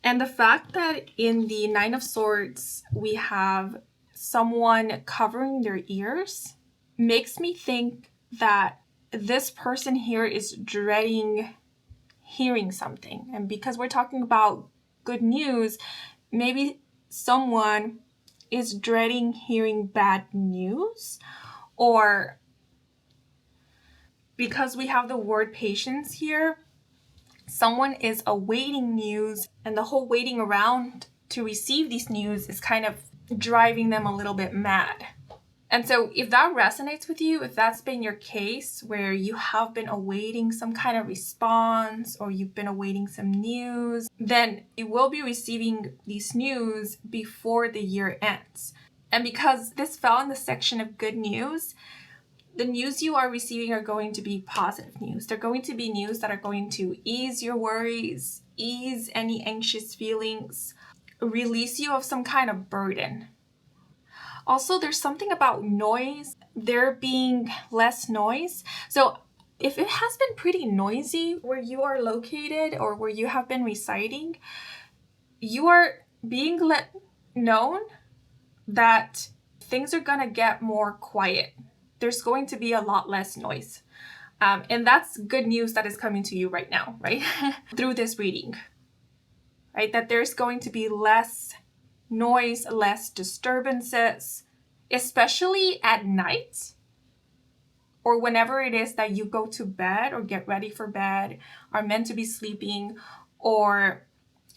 And the fact that in the Nine of Swords we have someone covering their ears makes me think that this person here is dreading hearing something. And because we're talking about good news, maybe someone is dreading hearing bad news, or because we have the word patience here, someone is awaiting news, and the whole waiting around to receive these news is kind of driving them a little bit mad. And so if that resonates with you, if that's been your case where you have been awaiting some kind of response or you've been awaiting some news, then you will be receiving these news before the year ends. And because this fell in the section of good news, the news you are receiving are going to be positive news. They're going to be news that are going to ease your worries, ease any anxious feelings, release you of some kind of burden. Also, there's something about noise, there being less noise. So if it has been pretty noisy where you are located or where you have been residing, you are being let known that things are gonna get more quiet. There's going to be a lot less noise. And that's good news that is coming to you right now, right? Through this reading, right? That there's going to be less noise, less disturbances, especially at night or whenever it is that you go to bed or get ready for bed, are meant to be sleeping, or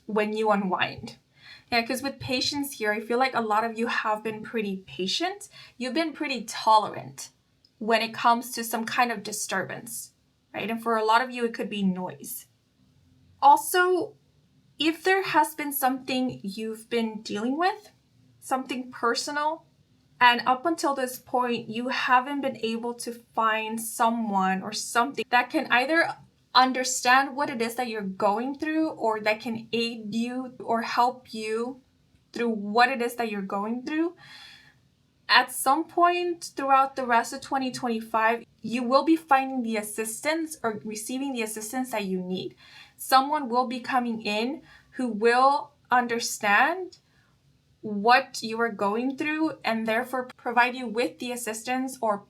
when you unwind. Yeah, because with patience here, I feel like a lot of you have been pretty patient. You've been pretty tolerant when it comes to some kind of disturbance, right? And for a lot of you, it could be noise. Also, if there has been something you've been dealing with, something personal, and up until this point, you haven't been able to find someone or something that can either understand what it is that you're going through, or that can aid you or help you through what it is that you're going through. At some point throughout the rest of 2025, you will be finding the assistance or receiving the assistance that you need. Someone will be coming in who will understand what you are going through and therefore provide you with the assistance or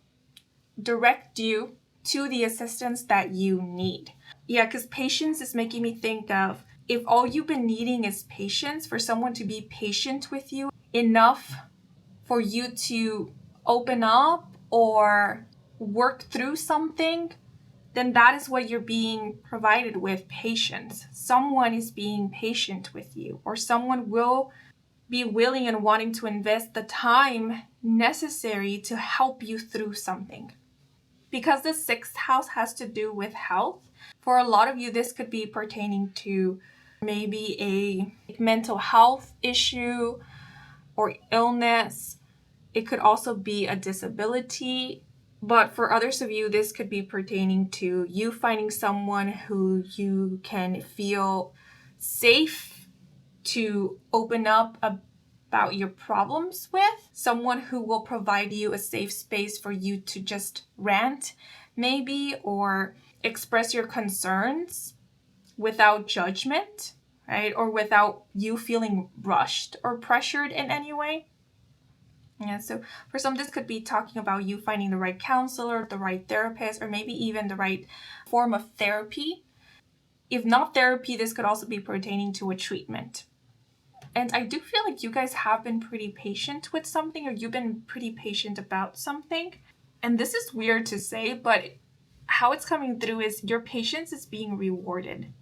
direct you to the assistance that you need. Yeah, because patience is making me think of, if all you've been needing is patience, for someone to be patient with you enough for you to open up or work through something, then that is what you're being provided with, patience. Someone is being patient with you, or someone will be willing and wanting to invest the time necessary to help you through something. Because the 6th house has to do with health, for a lot of you, this could be pertaining to maybe a mental health issue or illness. It could also be a disability. But for others of you, this could be pertaining to you finding someone who you can feel safe to open up about your problems with, someone who will provide you a safe space for you to just rant maybe, or express your concerns without judgment, right? Or without you feeling rushed or pressured in any way. Yeah, so for some, this could be talking about you finding the right counselor, the right therapist, or maybe even the right form of therapy. If not therapy, this could also be pertaining to a treatment. And I do feel like you guys have been pretty patient with something, or you've been pretty patient about something. And this is weird to say, but how it's coming through is your patience is being rewarded.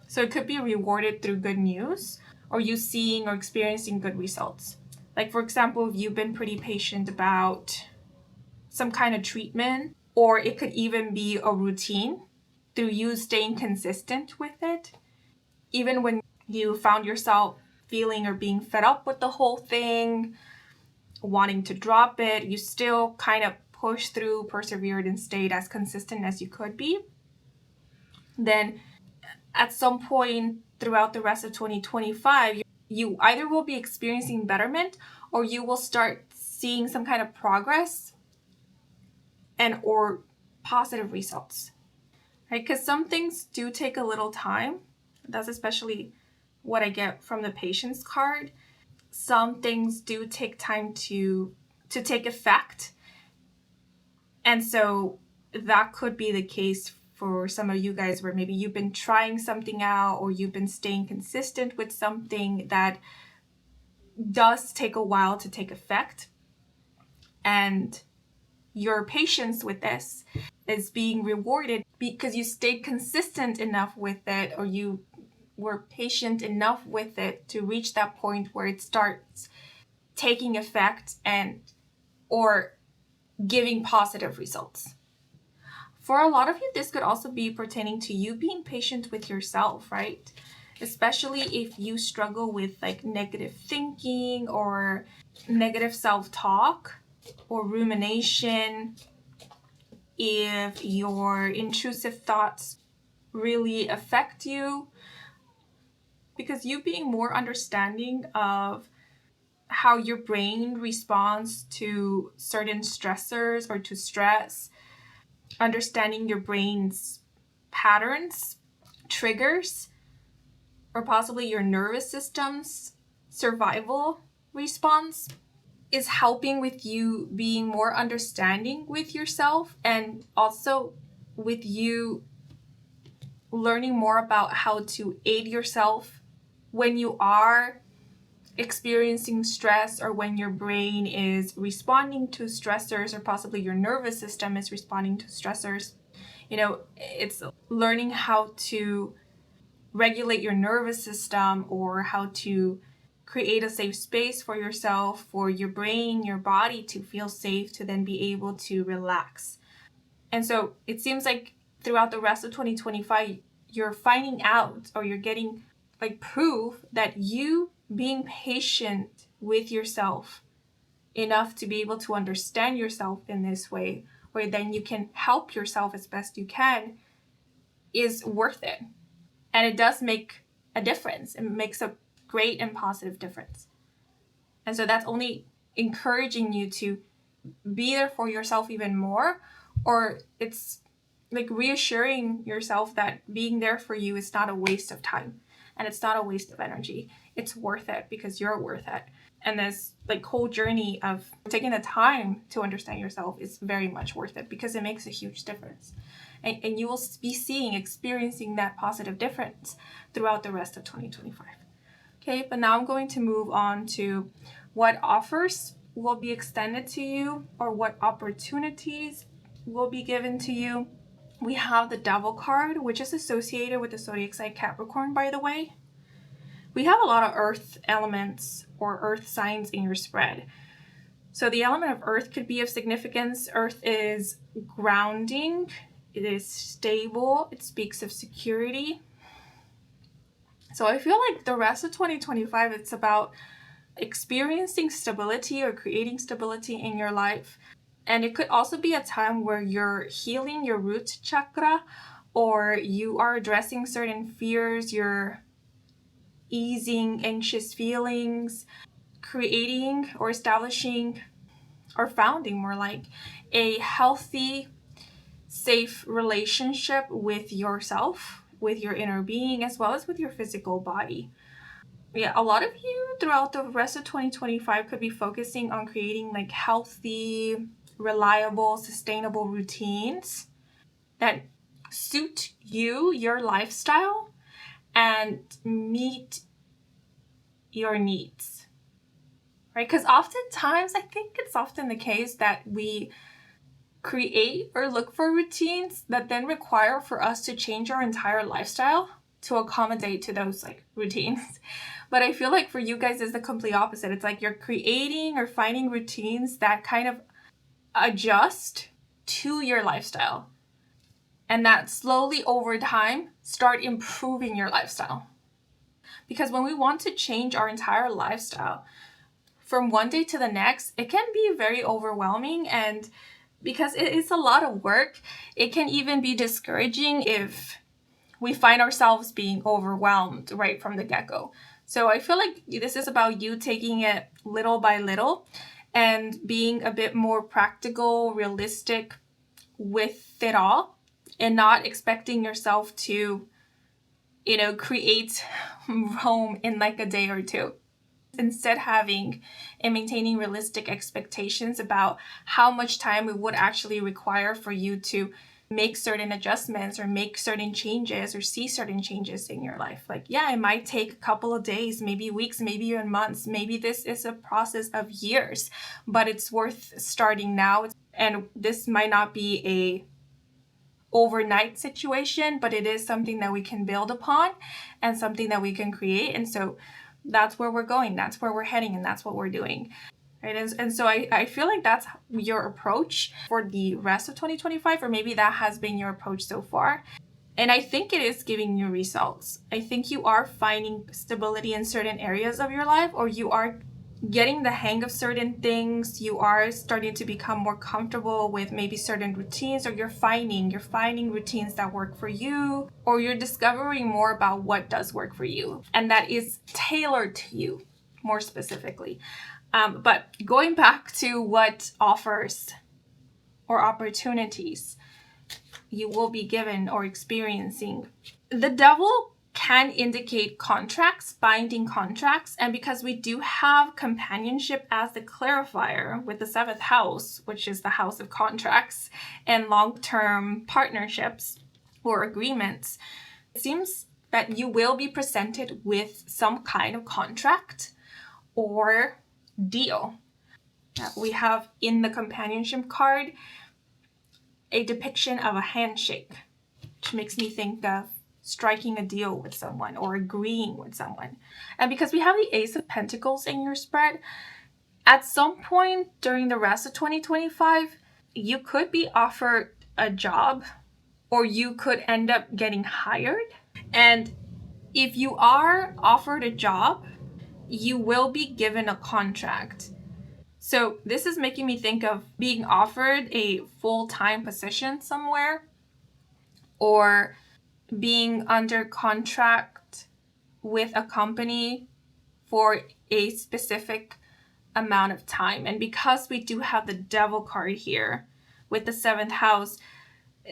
So it could be rewarded through good news, or you seeing or experiencing good results. Like, for example, if you've been pretty patient about some kind of treatment, or it could even be a routine through you staying consistent with it. Even when you found yourself feeling or being fed up with the whole thing, wanting to drop it, you still kind of pushed through, persevered, and stayed as consistent as you could be. Then at some point throughout the rest of 2025, you either will be experiencing betterment, or you will start seeing some kind of progress and or positive results, right? Because some things do take a little time. That's especially what I get from the patience card. Some things do take time to take effect. And so that could be the case for some of you guys, where maybe you've been trying something out, or you've been staying consistent with something that does take a while to take effect. And your patience with this is being rewarded because you stayed consistent enough with it, or you were patient enough with it to reach that point where it starts taking effect and or giving positive results. For a lot of you, this could also be pertaining to you being patient with yourself, right? Especially if you struggle with like negative thinking or negative self-talk or rumination, if your intrusive thoughts really affect you, because you being more understanding of how your brain responds to certain stressors or to stress, understanding your brain's patterns, triggers, or possibly your nervous system's survival response is helping with you being more understanding with yourself, and also with you learning more about how to aid yourself when you are experiencing stress, or when your brain is responding to stressors, or possibly your nervous system is responding to stressors. It's learning how to regulate your nervous system, or how to create a safe space for yourself, for your brain, your body to feel safe, to then be able to relax. And so it seems like throughout the rest of 2025, you're finding out, or you're getting like proof that you being patient with yourself enough to be able to understand yourself in this way, where then you can help yourself as best you can, is worth it. And it does make a difference. It makes a great and positive difference. And so that's only encouraging you to be there for yourself even more, or it's like reassuring yourself that being there for you is not a waste of time, and it's not a waste of energy. It's worth it because you're worth it. And this like whole journey of taking the time to understand yourself is very much worth it, because it makes a huge difference. And you will be experiencing that positive difference throughout the rest of 2025. Okay, but now I'm going to move on to what offers will be extended to you, or what opportunities will be given to you. We have the Devil card, which is associated with the zodiac sign Capricorn, by the way. We have a lot of earth elements or earth signs in your spread. So the element of earth could be of significance. Earth is grounding. It is stable. It speaks of security. So I feel like the rest of 2025, it's about experiencing stability or creating stability in your life. And it could also be a time where you're healing your root chakra, or you are addressing certain fears, you're easing anxious feelings, creating or establishing, or founding more like, a healthy, safe relationship with yourself, with your inner being, as well as with your physical body. Yeah, a lot of you throughout the rest of 2025 could be focusing on creating like healthy, reliable, sustainable routines that suit you, your lifestyle, and meet your needs, right? Because oftentimes, I think it's often the case that we create or look for routines that then require for us to change our entire lifestyle to accommodate to those like routines. But I feel like for you guys, it's the complete opposite. It's like you're creating or finding routines that kind of adjust to your lifestyle, and that slowly over time start improving your lifestyle. Because when we want to change our entire lifestyle from one day to the next, it can be very overwhelming, and because it is a lot of work, it can even be discouraging if we find ourselves being overwhelmed right from the get-go. So I feel like this is about you taking it little by little and being a bit more practical, realistic with it all, and not expecting yourself to, create Rome in like a day or two. Instead, having and maintaining realistic expectations about how much time it would actually require for you to make certain adjustments, or make certain changes, or see certain changes in your life. Like, yeah, it might take a couple of days, maybe weeks, maybe even months. Maybe this is a process of years, but it's worth starting now. And this might not be a overnight situation, but it is something that we can build upon and something that we can create. And so that's where we're going, that's where we're heading, and that's what we're doing. Right? And so I feel like that's your approach for the rest of 2025, or maybe that has been your approach so far. And I think it is giving you results. I think you are finding stability in certain areas of your life, or you are getting the hang of certain things. You are starting to become more comfortable with maybe certain routines, or you're finding routines that work for you, or you're discovering more about what does work for you, and that is tailored to you more specifically. But going back to what offers or opportunities you will be given or experiencing, the Devil can indicate contracts, binding contracts. And because we do have companionship as the clarifier with the 7th house, which is the house of contracts and long-term partnerships or agreements, it seems that you will be presented with some kind of contract or deal. We have in the companionship card a depiction of a handshake, which makes me think of striking a deal with someone or agreeing with someone. And because we have the Ace of Pentacles in your spread, at some point during the rest of 2025, you could be offered a job or you could end up getting hired. And if you are offered a job, you will be given a contract. So this is making me think of being offered a full-time position somewhere or being under contract with a company for a specific amount of time. And because we do have the Devil card here with the 7th house,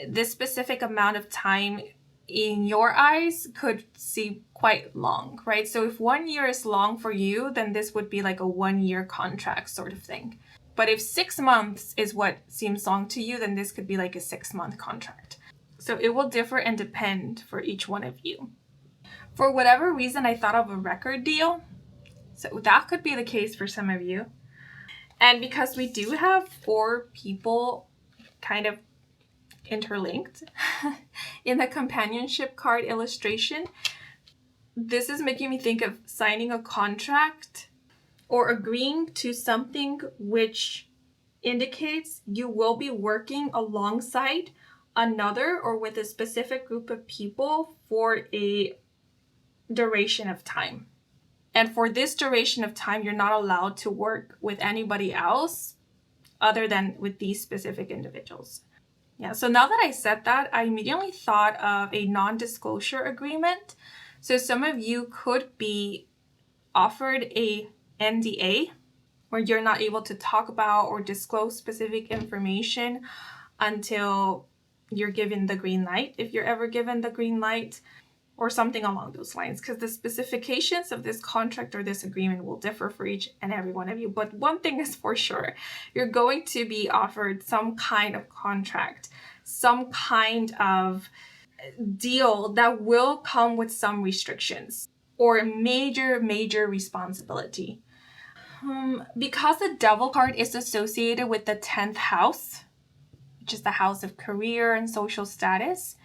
this specific amount of time in your eyes could seem quite long, right? So if 1 year is long for you, then this would be like a 1-year contract sort of thing. But if 6 months is what seems long to you, then this could be like a 6-month contract. So it will differ and depend for each one of you. For whatever reason, I thought of a record deal. So that could be the case for some of you. And because we do have 4 people kind of interlinked in the companionship card illustration, this is making me think of signing a contract or agreeing to something which indicates you will be working alongside another or with a specific group of people for a duration of time. And for this duration of time, you're not allowed to work with anybody else other than with these specific individuals. Yeah, so now that I said that, I immediately thought of a non-disclosure agreement. So some of you could be offered a NDA where you're not able to talk about or disclose specific information until you're given the green light, if you're ever given the green light, or something along those lines, because the specifications of this contract or this agreement will differ for each and every one of you. But one thing is for sure, you're going to be offered some kind of contract, some kind of deal that will come with some restrictions or major responsibility. Because the Devil card is associated with the 10th house, which is the house of career and social status,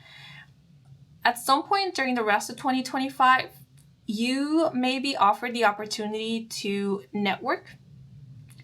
at some point during the rest of 2025, you may be offered the opportunity to network,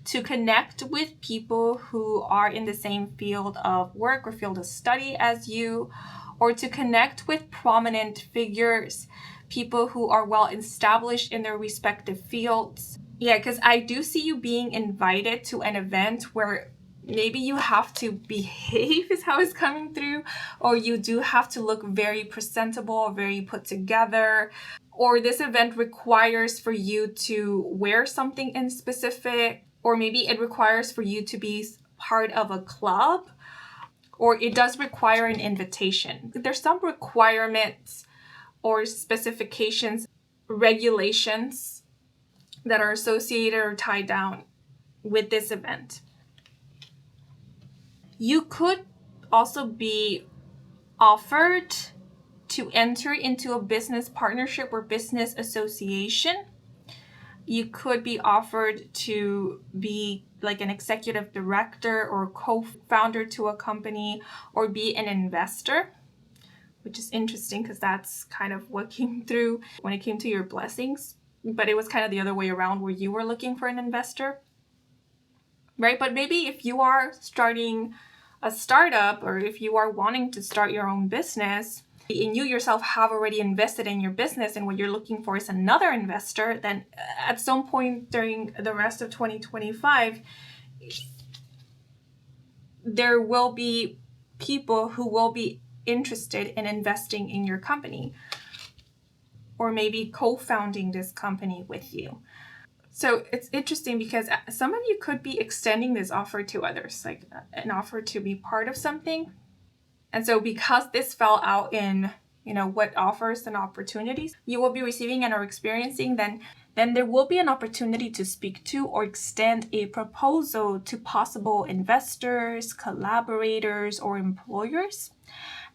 to connect with people who are in the same field of work or field of study as you, or to connect with prominent figures, people who are well established in their respective fields. Yeah, because I do see you being invited to an event where maybe you have to behave is how it's coming through, or you do have to look very presentable, very put together, or this event requires for you to wear something in specific, or maybe it requires for you to be part of a club, or it does require an invitation. There's some requirements or specifications, regulations that are associated or tied down with this event. You could also be offered to enter into a business partnership or business association. You could be offered to be like an executive director or co-founder to a company, or be an investor, which is interesting because that's kind of what came through when it came to your blessings. But it was kind of the other way around where you were looking for an investor, right? But maybe if you are starting a startup, or if you are wanting to start your own business and you yourself have already invested in your business and what you're looking for is another investor, then at some point during the rest of 2025, there will be people who will be interested in investing in your company, or maybe co-founding this company with you. So it's interesting because some of you could be extending this offer to others, like an offer to be part of something. And so because this fell out in what offers and opportunities you will be receiving and are experiencing, then there will be an opportunity to speak to or extend a proposal to possible investors, collaborators, or employers.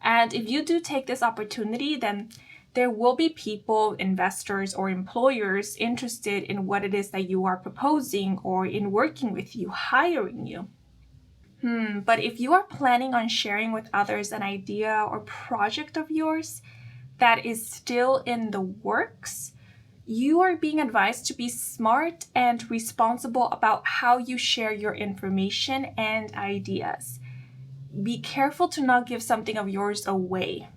And if you do take this opportunity, then there will be people, investors, or employers interested in what it is that you are proposing or in working with you, hiring you. But if you are planning on sharing with others an idea or project of yours that is still in the works, you are being advised to be smart and responsible about how you share your information and ideas. Be careful to not give something of yours away.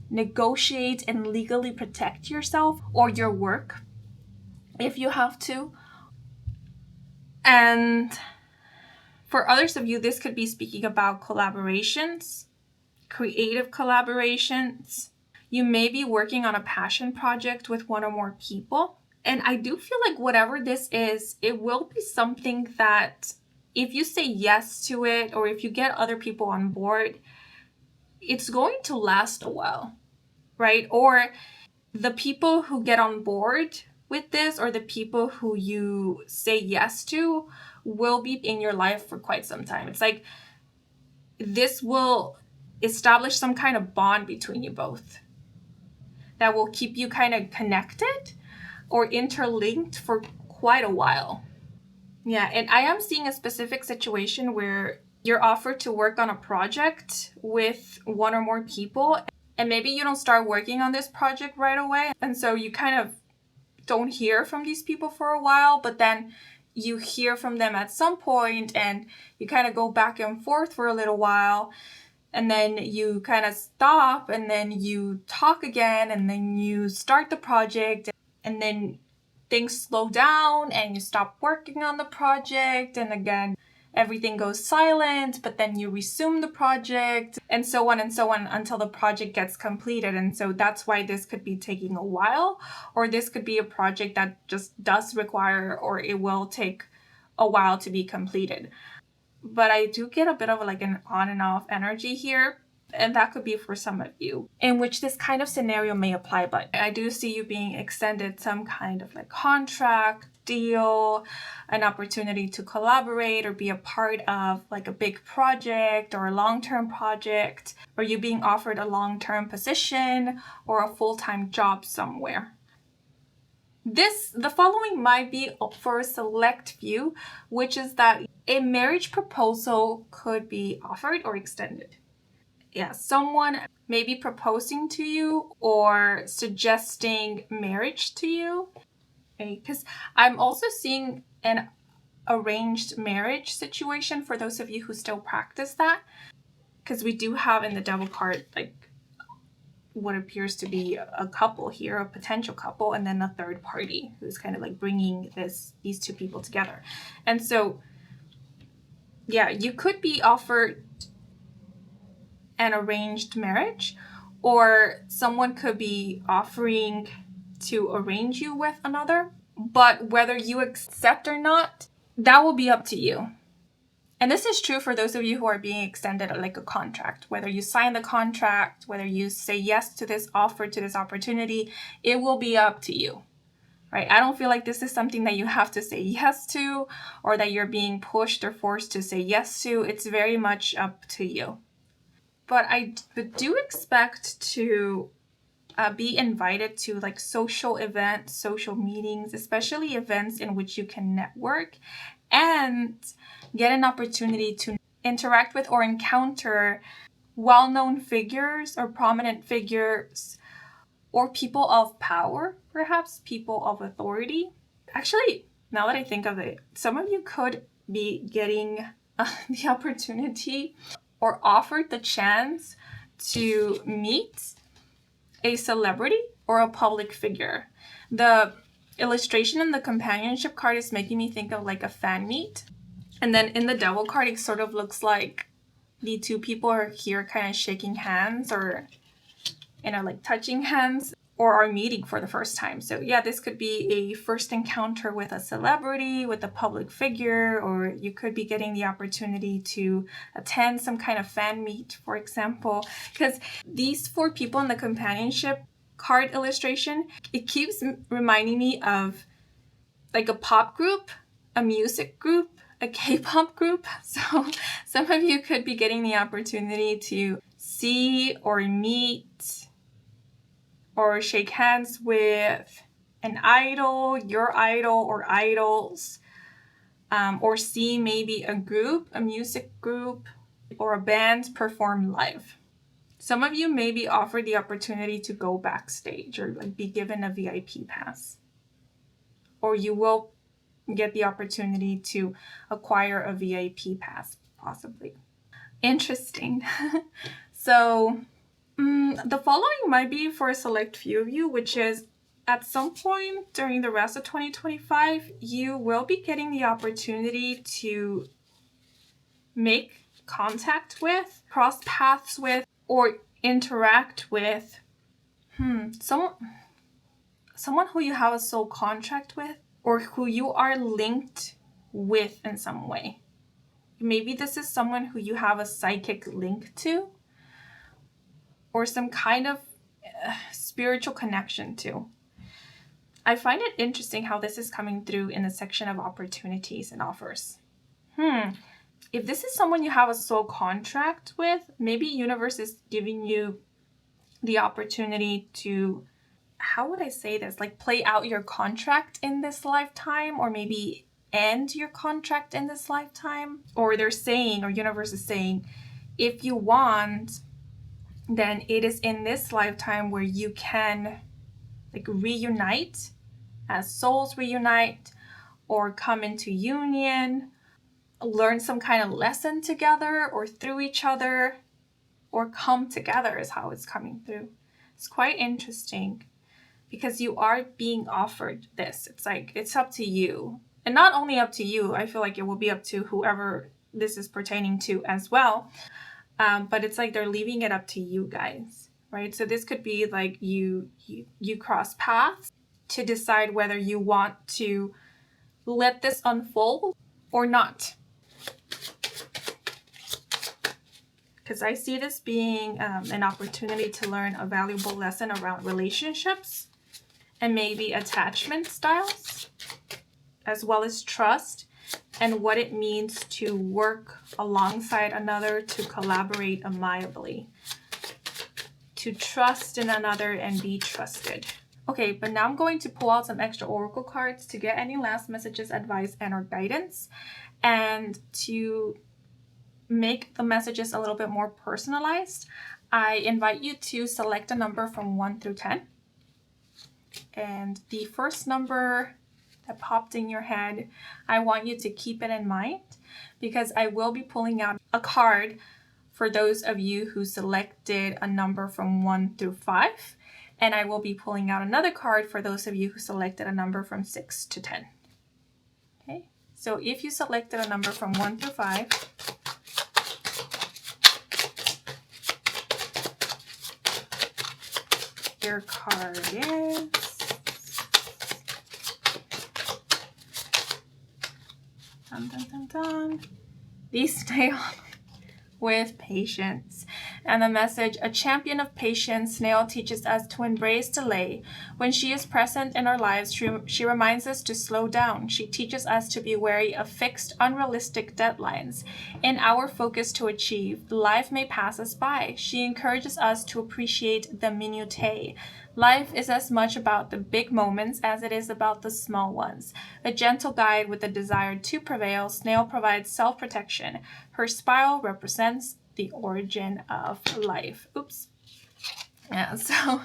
Negotiate and legally protect yourself or your work if you have to. And for others of you, this could be speaking about collaborations, creative collaborations. You may be working on a passion project with one or more people. And I do feel like whatever this is, it will be something that if you say yes to it or if you get other people on board, it's going to last a while, right? Or the people who get on board with this or the people who you say yes to will be in your life for quite some time. It's like this will establish some kind of bond between you both that will keep you kind of connected or interlinked for quite a while. Yeah, and I am seeing a specific situation where you're offered to work on a project with one or more people, and maybe you don't start working on this project right away, and so you kind of don't hear from these people for a while, but then you hear from them at some point and you kind of go back and forth for a little while, and then you kind of stop and then you talk again and then you start the project, and then things slow down and you stop working on the project, and again everything goes silent, but then you resume the project, and so on until the project gets completed. And so that's why this could be taking a while, or this could be a project that just does require, or it will take a while to be completed. But I do get a bit of like an on and off energy here, and that could be for some of you in which this kind of scenario may apply. But I do see you being extended some kind of like contract, deal, an opportunity to collaborate or be a part of like a big project or a long-term project, or you being offered a long-term position or a full-time job somewhere. The following might be for a select few, which is that a marriage proposal could be offered or extended. Yeah, someone may be proposing to you or suggesting marriage to you. Because I'm also seeing an arranged marriage situation for those of you who still practice that. Because we do have in the devil card like what appears to be a couple here, a potential couple, and then a third party who's kind of like bringing these two people together. And so, yeah, you could be offered an arranged marriage, or someone could be offering to arrange you with another. But whether you accept or not, that will be up to you. And this is true for those of you who are being extended like a contract. Whether you sign the contract, whether you say yes to this offer, to this opportunity, it will be up to you, right? I don't feel like this is something that you have to say yes to, or that you're being pushed or forced to say yes to. It's very much up to you. But I do expect to be invited to like social events, social meetings, especially events in which you can network and get an opportunity to interact with or encounter well-known figures or prominent figures or people of power, perhaps people of authority. Actually, now that I think of it, some of you could be getting the opportunity or offered the chance to meet a celebrity or a public figure. The illustration in the companionship card is making me think of like a fan meet. And then in the devil card, it sort of looks like the two people are here kind of shaking hands or, like touching hands. or are meeting for the first time. So yeah, this could be a first encounter with a celebrity, with a public figure, or you could be getting the opportunity to attend some kind of fan meet, for example. Because these 4 people in the companionship card illustration, it keeps reminding me of like a pop group, a music group, a K-pop group. So some of you could be getting the opportunity to see or meet or shake hands with an idol, your idol or idols, or see maybe a group, a music group, or a band perform live. Some of you may be offered the opportunity to go backstage or like be given a VIP pass. Or you will get the opportunity to acquire a VIP pass, possibly. Interesting. So the following might be for a select few of you, which is at some point during the rest of 2025, you will be getting the opportunity to make contact with, cross paths with, or interact with someone who you have a soul contract with, or who you are linked with in some way. Maybe this is someone who you have a psychic link to, or some kind of spiritual connection to. I find it interesting how this is coming through in the section of opportunities and offers. If this is someone you have a soul contract with, maybe universe is giving you the opportunity to, how would I say this? Like play out your contract in this lifetime, or maybe end your contract in this lifetime. Or they're saying, or universe is saying, if you want, then it is in this lifetime where you can like reunite, as souls reunite, or come into union, learn some kind of lesson together or through each other, or come together is how it's coming through. It's quite interesting because you are being offered this. It's like, it's up to you. And not only up to you, I feel like it will be up to whoever this is pertaining to as well. But it's like they're leaving it up to you guys, right? So this could be like you cross paths to decide whether you want to let this unfold or not. Because I see this being an opportunity to learn a valuable lesson around relationships and maybe attachment styles, as well as trust and what it means to work alongside another, to collaborate amiably, to trust in another and be trusted. Okay, but now I'm going to pull out some extra oracle cards to get any last messages, advice, and or guidance, and to make the messages a little bit more personalized. I invite you to select a number from 1 through 10. And the first number that popped in your head, I want you to keep it in mind, because I will be pulling out a card for those of you who selected a number from 1 through 5. And I will be pulling out another card for those of you who selected a number from 6 to 10. Okay, so if you selected a number from 1 through 5, your card is dun, dun, dun, dun. These snail with patience. And the message, a champion of patience, Snail teaches us to embrace delay. When she is present in our lives, she reminds us to slow down. She teaches us to be wary of fixed, unrealistic deadlines. In our focus to achieve, life may pass us by. She encourages us to appreciate the minutiae. Life is as much about the big moments as it is about the small ones. A gentle guide with a desire to prevail, Snail provides self-protection. Her spiral represents the origin of life. Oops. Yeah, so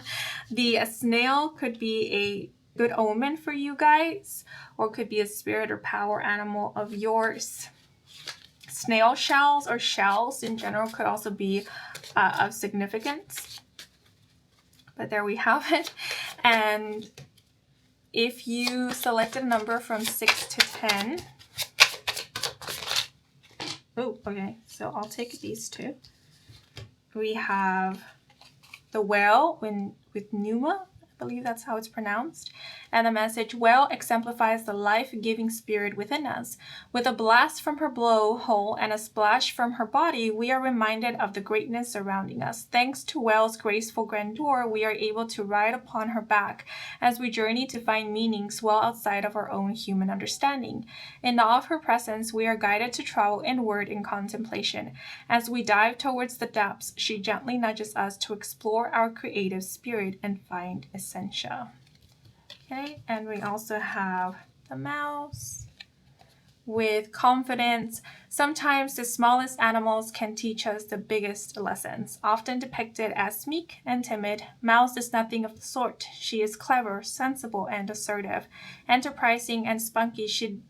the snail could be a good omen for you guys, or could be a spirit or power animal of yours. Snail shells or shells in general could also be of significance. But there we have it. And if you selected a number from 6 to 10, oh, okay, so I'll take these two. We have the whale with Numa, I believe that's how it's pronounced. And the message, well, exemplifies the life-giving spirit within us. With a blast from her blowhole and a splash from her body, we are reminded of the greatness surrounding us. Thanks to Whale's graceful grandeur, we are able to ride upon her back as we journey to find meanings well outside of our own human understanding. In awe of her presence, we are guided to travel inward in contemplation. As we dive towards the depths, she gently nudges us to explore our creative spirit and find essentia. Okay, and we also have the mouse with confidence. Sometimes the smallest animals can teach us the biggest lessons. Often depicted as meek and timid, Mouse is nothing of the sort. She is clever, sensible, and assertive. Enterprising and spunky, she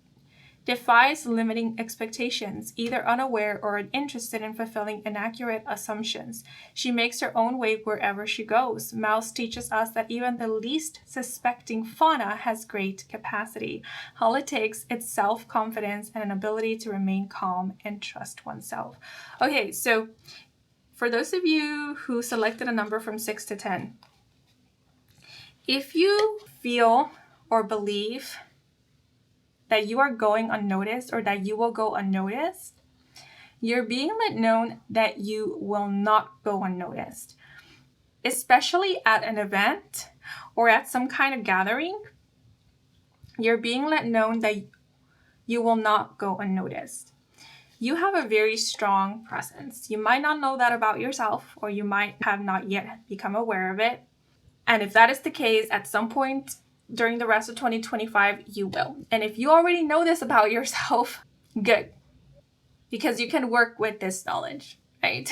defies limiting expectations, either unaware or uninterested in fulfilling inaccurate assumptions. She makes her own way wherever she goes. Mouse teaches us that even the least suspecting fauna has great capacity. All it takes is self-confidence and an ability to remain calm and trust oneself. Okay, so for those of you who selected a number from 6 to 10, if you feel or believe that you are going unnoticed or that you will go unnoticed, you're being let known that you will not go unnoticed. Especially at an event or at some kind of gathering, you're being let known that you will not go unnoticed. You have a very strong presence. You might not know that about yourself, or you might have not yet become aware of it. And if that is the case, at some point during the rest of 2025, you will. And if you already know this about yourself, good. Because you can work with this knowledge, right?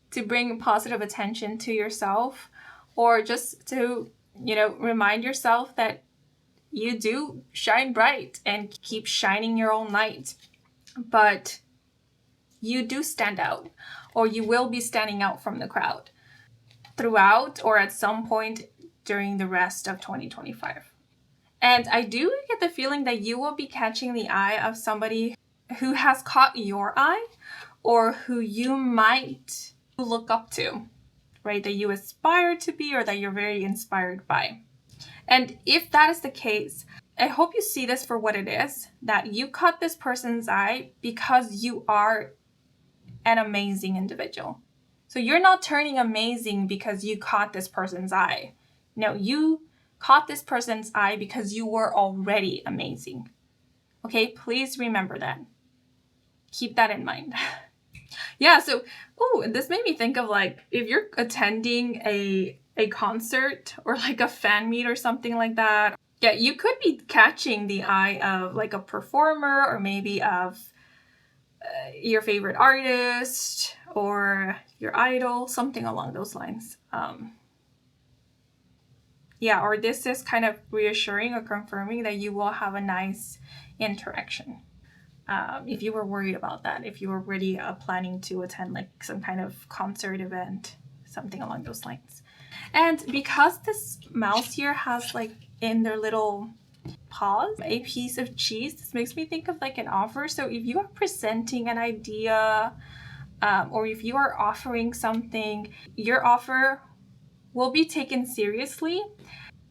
To bring positive attention to yourself, or just to, remind yourself that you do shine bright and keep shining your own light. But you do stand out, or you will be standing out from the crowd throughout or at some point during the rest of 2025. And I do get the feeling that you will be catching the eye of somebody who has caught your eye, or who you might look up to, right? That you aspire to be, or that you're very inspired by. And if that is the case, I hope you see this for what it is, that you caught this person's eye because you are an amazing individual. So you're not turning amazing because you caught this person's eye. No, you caught this person's eye because you were already amazing. Okay, please remember that. Keep that in mind. Yeah, so, this made me think of, like, if you're attending a concert or like a fan meet or something like that, yeah, you could be catching the eye of like a performer, or maybe of your favorite artist or your idol, something along those lines. Or this is kind of reassuring or confirming that you will have a nice interaction. If you were worried about that, if you were already planning to attend like some kind of concert event, something along those lines. And because this mouse here has like in their little paws a piece of cheese, this makes me think of like an offer. So if you are presenting an idea, or if you are offering something, your offer will be taken seriously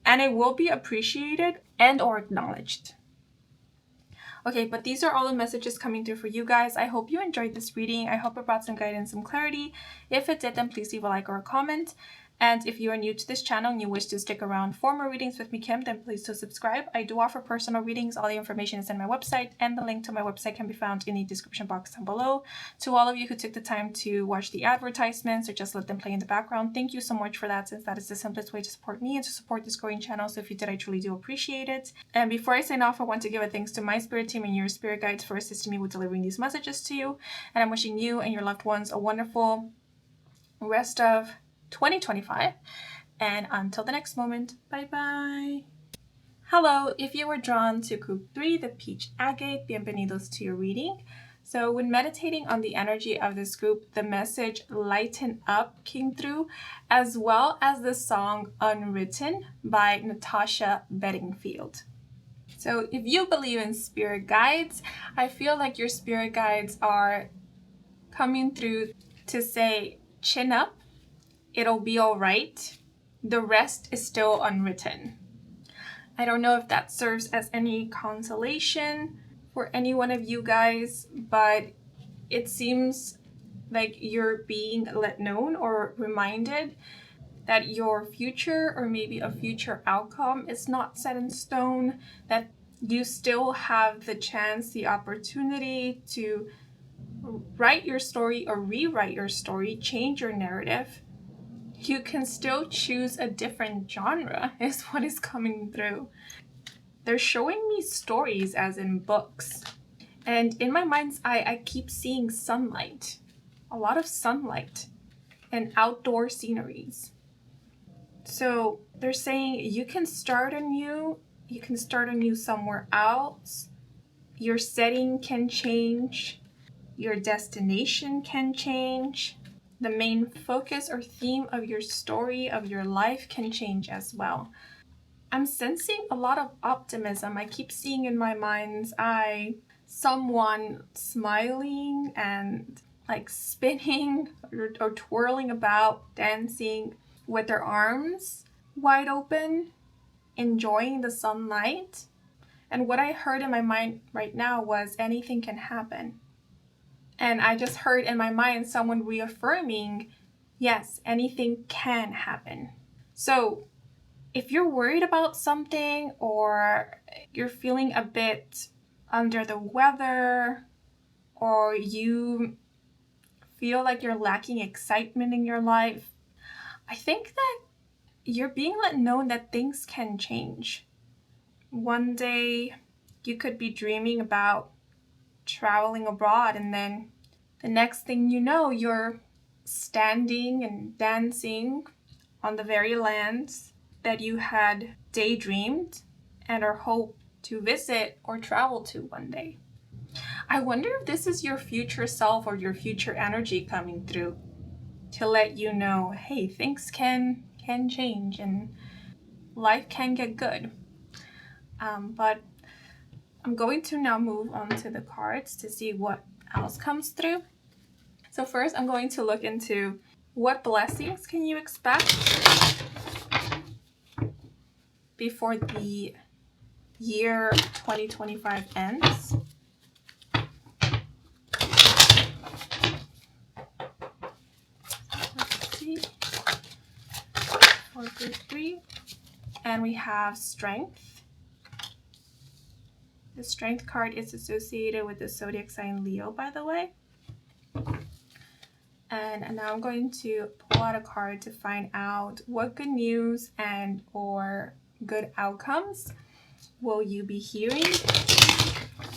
and it will be appreciated and or acknowledged. Okay, but these are all the messages coming through for you guys. I hope you enjoyed this reading. I hope it brought some guidance, some clarity. If it did, then please leave a like or a comment. And if you are new to this channel and you wish to stick around for more readings with me, Kim, then please do subscribe. I do offer personal readings. All the information is in my website, and the link to my website can be found in the description box down below. To all of you who took the time to watch the advertisements or just let them play in the background, thank you so much for that, since that is the simplest way to support me and to support this growing channel. So if you did, I truly do appreciate it. And before I sign off, I want to give a thanks to my spirit team and your spirit guides for assisting me with delivering these messages to you. And I'm wishing you and your loved ones a wonderful rest of 2025, and until the next moment, bye bye. Hello, if you were drawn to group 3, the Peach Agate, bienvenidos to your reading. So when meditating on the energy of this group, the message Lighten Up came through, as well as the song Unwritten by Natasha Bedingfield. So if you believe in spirit guides, I feel like your spirit guides are coming through to say, chin up, it'll be all right. the rest is still unwritten. I don't know if that serves as any consolation for any one of you guys, but it seems like you're being let known or reminded that your future or maybe a future outcome is not set in stone, that you still have the chance, the opportunity to write your story or rewrite your story, change your narrative. You can still choose a different genre, is what is coming through. They're showing me stories as in books. And in my mind's eye, I keep seeing sunlight. A lot of sunlight and outdoor sceneries. So they're saying you can start anew somewhere else. Your setting can change. Your destination can change. The main focus or theme of your story, of your life, can change as well. I'm sensing a lot of optimism. I keep seeing in my mind's eye someone smiling and like spinning or twirling about, dancing with their arms wide open, enjoying the sunlight. And what I heard in my mind right now was anything can happen. And I just heard in my mind someone reaffirming, yes, anything can happen. So if you're worried about something or you're feeling a bit under the weather or you feel like you're lacking excitement in your life, I think that you're being let know that things can change. One day you could be dreaming about traveling abroad, and then the next thing you know, you're standing and dancing on the very lands that you had daydreamed and or hoped to visit or travel to one day. I wonder if this is your future self or your future energy coming through to let you know, hey, things can change and life can get good. But I'm going to now move on to the cards to see what else comes through. So first, I'm going to look into what blessings can you expect before the year 2025 ends. Let's see. 4, 3. And we have strength. The strength card is associated with the zodiac sign Leo, by the way. And now I'm going to pull out a card to find out what good news and or good outcomes will you be hearing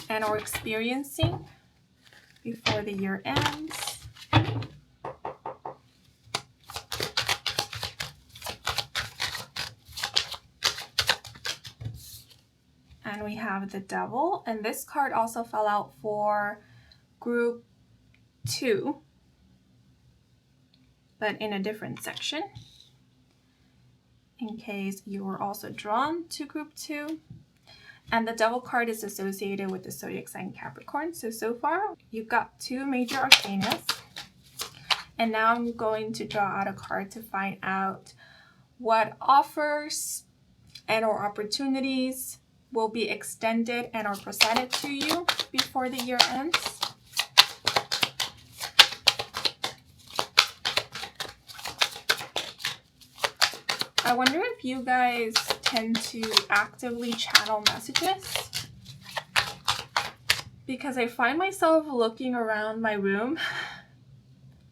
and or experiencing before the year ends. And we have the Devil, and this card also fell out for group 2, but in a different section, in case you were also drawn to group 2. And the Devil card is associated with the zodiac sign Capricorn. So far, you've got 2 major arcanas. And now I'm going to draw out a card to find out what offers and or opportunities will be extended and or presented to you before the year ends. I wonder if you guys tend to actively channel messages, because I find myself looking around my room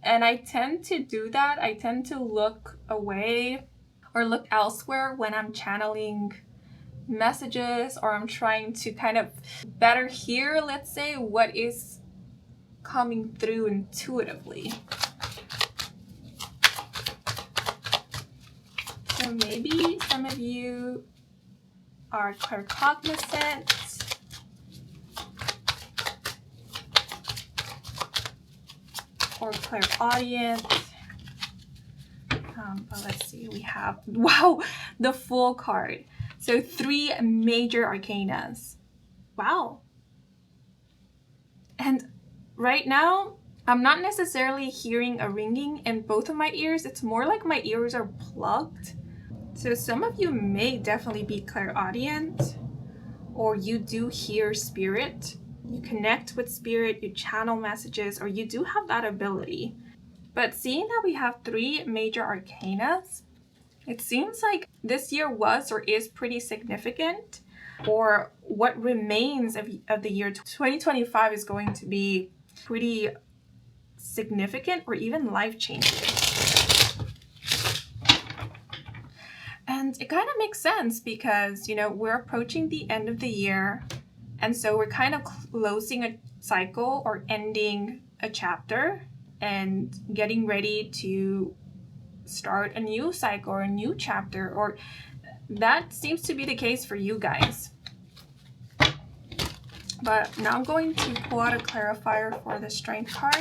and I tend to do that. I tend to look away or look elsewhere when I'm channeling messages or I'm trying to kind of better hear, let's say, what is coming through intuitively. So maybe some of you are claircognizant, or clairaudient. But let's see, we have, wow, the Fool card. So 3 major arcanas. Wow. And right now, I'm not necessarily hearing a ringing in both of my ears. It's more like my ears are plugged. So some of you may definitely be clairaudient, or you do hear spirit. You connect with spirit, you channel messages, or you do have that ability. But seeing that we have 3 major arcanas, it seems like this year was or is pretty significant, or what remains of the year 2025 is going to be pretty significant or even life-changing. And it kind of makes sense because, we're approaching the end of the year, and so we're kind of closing a cycle or ending a chapter and getting ready to start a new cycle or a new chapter, or that seems to be the case for you guys. But now I'm going to pull out a clarifier for the Strength card.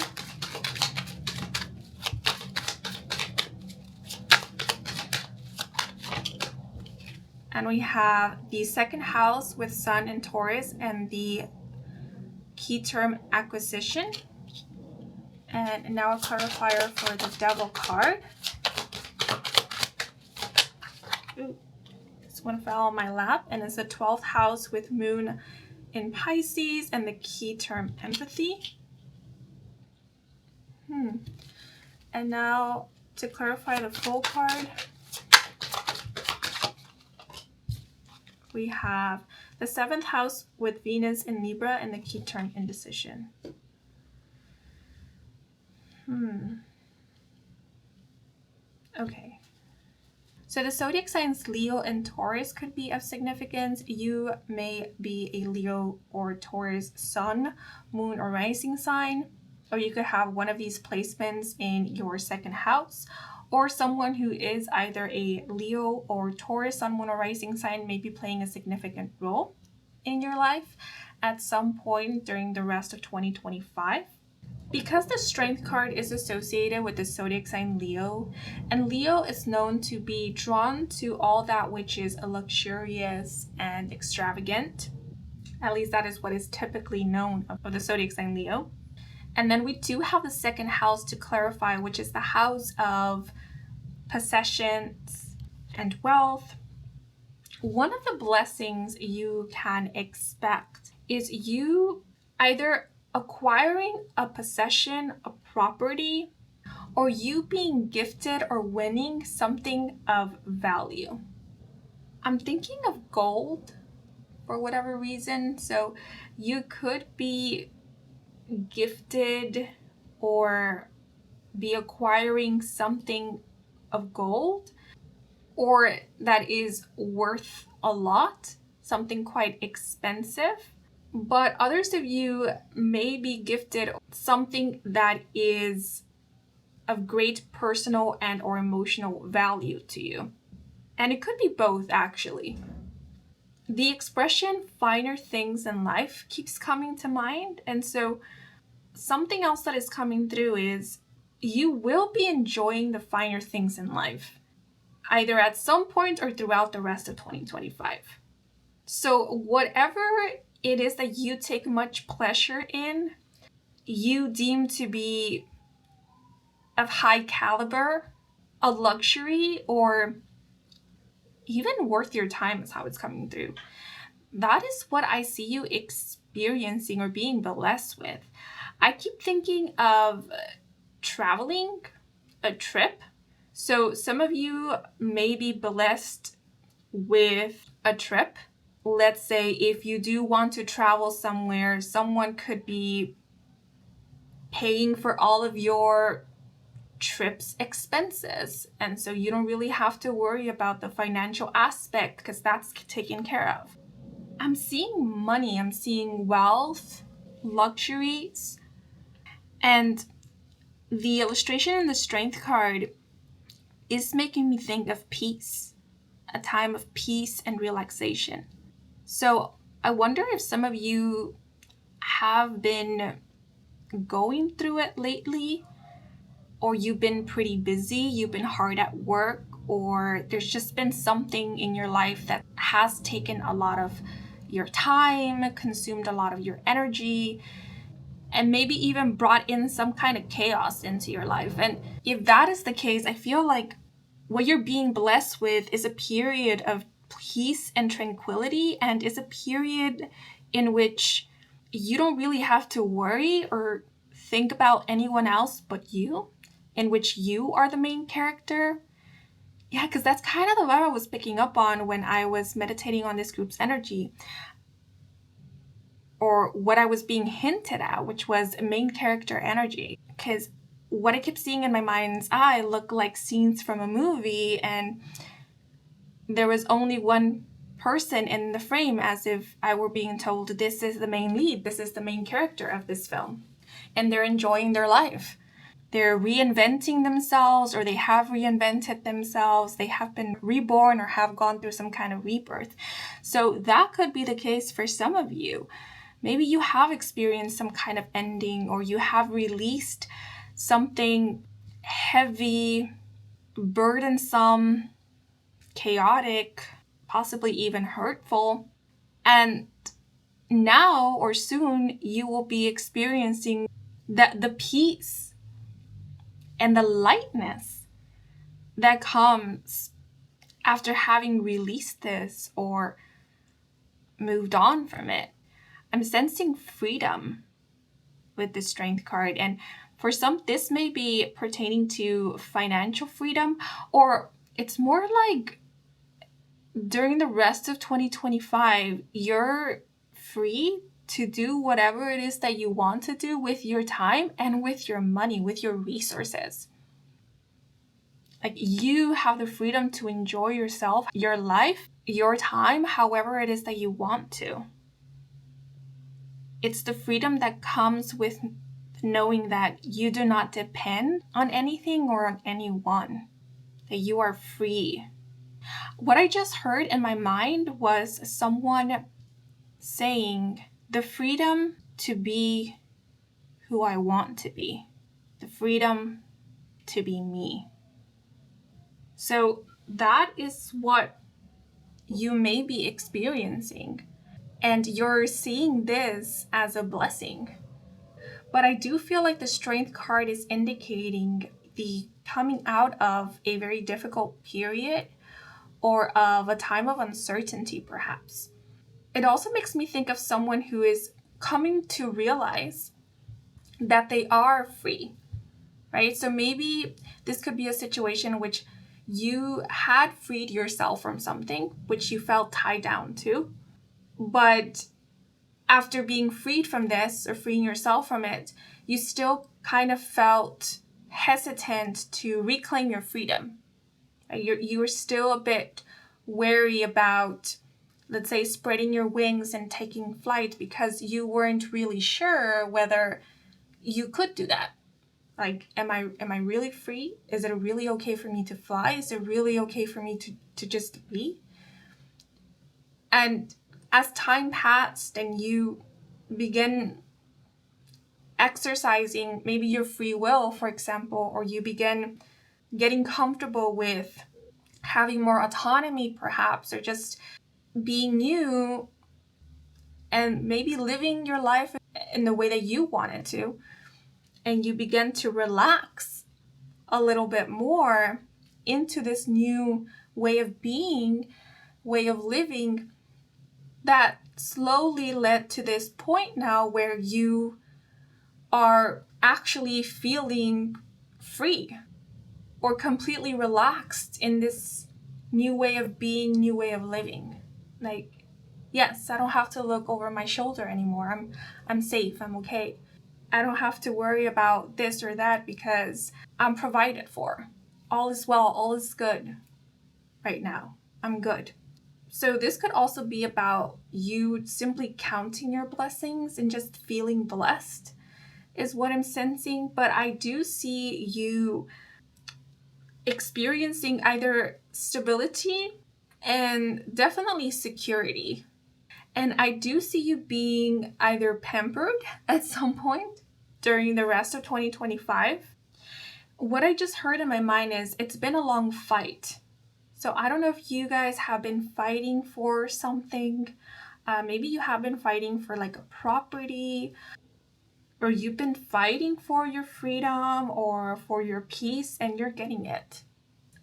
And we have the 2nd house with Sun and Taurus and the key term acquisition. And now a clarifier for the Devil card. Ooh, this one fell on my lap, and it's the 12th house with Moon in Pisces and the key term empathy. And now to clarify the full card, we have the 7th house with Venus in Libra and the key term indecision. Okay. So the zodiac signs Leo and Taurus could be of significance. You may be a Leo or Taurus sun, moon, or rising sign, or you could have one of these placements in your 2nd house, or someone who is either a Leo or Taurus sun, moon, or rising sign may be playing a significant role in your life at some point during the rest of 2025. Because the Strength card is associated with the zodiac sign Leo, and Leo is known to be drawn to all that which is luxurious and extravagant. At least that is what is typically known of the zodiac sign Leo. And then we do have the 2nd house to clarify, which is the house of possessions and wealth. One of the blessings you can expect is you either acquiring a possession, a property, or you being gifted or winning something of value. I'm thinking of gold for whatever reason. So you could be gifted or be acquiring something of gold, or that is worth a lot, something quite expensive. But others of you may be gifted something that is of great personal and or emotional value to you. And it could be both, actually. The expression finer things in life keeps coming to mind. And so something else that is coming through is you will be enjoying the finer things in life, either at some point or throughout the rest of 2025. So whatever it is that you take much pleasure in, you deem to be of high caliber, a luxury, or even worth your time is how it's coming through. That is what I see you experiencing or being blessed with. I keep thinking of traveling, a trip. So some of you may be blessed with a trip. Let's say if you do want to travel somewhere, someone could be paying for all of your trip's expenses. And so you don't really have to worry about the financial aspect because that's taken care of. I'm seeing money, I'm seeing wealth, luxuries, and the illustration in the Strength card is making me think of peace, a time of peace and relaxation. So I wonder if some of you have been going through it lately, or you've been pretty busy, you've been hard at work, or there's just been something in your life that has taken a lot of your time, consumed a lot of your energy, and maybe even brought in some kind of chaos into your life. And if that is the case, I feel like what you're being blessed with is a period of peace and tranquility, and is a period in which you don't really have to worry or think about anyone else but you, in which you are the main character. Yeah, because that's kind of the vibe I was picking up on when I was meditating on this group's energy, or what I was being hinted at, which was main character energy. Because what I kept seeing in my mind's eye looked like scenes from a movie, and there was only one person in the frame, as if I were being told, this is the main lead, this is the main character of this film, and they're enjoying their life. They're reinventing themselves, or they have reinvented themselves. They have been reborn or have gone through some kind of rebirth. So that could be the case for some of you. Maybe you have experienced some kind of ending, or you have released something heavy, burdensome, chaotic, possibly even hurtful. And now or soon you will be experiencing the peace and the lightness that comes after having released this or moved on from it. I'm sensing freedom with the Strength card, and for some this may be pertaining to financial freedom, or it's more like during the rest of 2025 you're free to do whatever it is that you want to do with your time and with your money, with your resources. Like, you have the freedom to enjoy yourself, your life, your time, however it is that you want to. It's the freedom that comes with knowing that you do not depend on anything or on anyone, that you are free. What I just heard in my mind was someone saying, the freedom to be who I want to be, the freedom to be me. So that is what you may be experiencing, and you're seeing this as a blessing. But I do feel like the Strength card is indicating the coming out of a very difficult period, or of a time of uncertainty, perhaps. It also makes me think of someone who is coming to realize that they are free, right? So maybe this could be a situation in which you had freed yourself from something which you felt tied down to, but after being freed from this, or freeing yourself from it, you still kind of felt hesitant to reclaim your freedom. You were still a bit wary about, let's say, spreading your wings and taking flight, because you weren't really sure whether you could do that. Like, am I really free? Is it really okay for me to fly? Is it really okay for me to just be? And as time passed and you begin exercising maybe your free will, for example, or you begin getting comfortable with having more autonomy, perhaps, or just being you and maybe living your life in the way that you wanted to, and you begin to relax a little bit more into this new way of being, way of living, that slowly led to this point now where you are actually feeling free or completely relaxed in this new way of being, new way of living. Like, yes, I don't have to look over my shoulder anymore. I'm safe, I'm okay. I don't have to worry about this or that because I'm provided for. All is well, all is good right now. I'm good. So this could also be about you simply counting your blessings and just feeling blessed, is what I'm sensing. But I do see you experiencing either stability and definitely security. And I do see you being either pampered at some point during the rest of 2025. What I just heard in my mind is it's been a long fight. So I don't know if you guys have been fighting for something. Maybe you have been fighting for like a property, or you've been fighting for your freedom or for your peace, and you're getting it.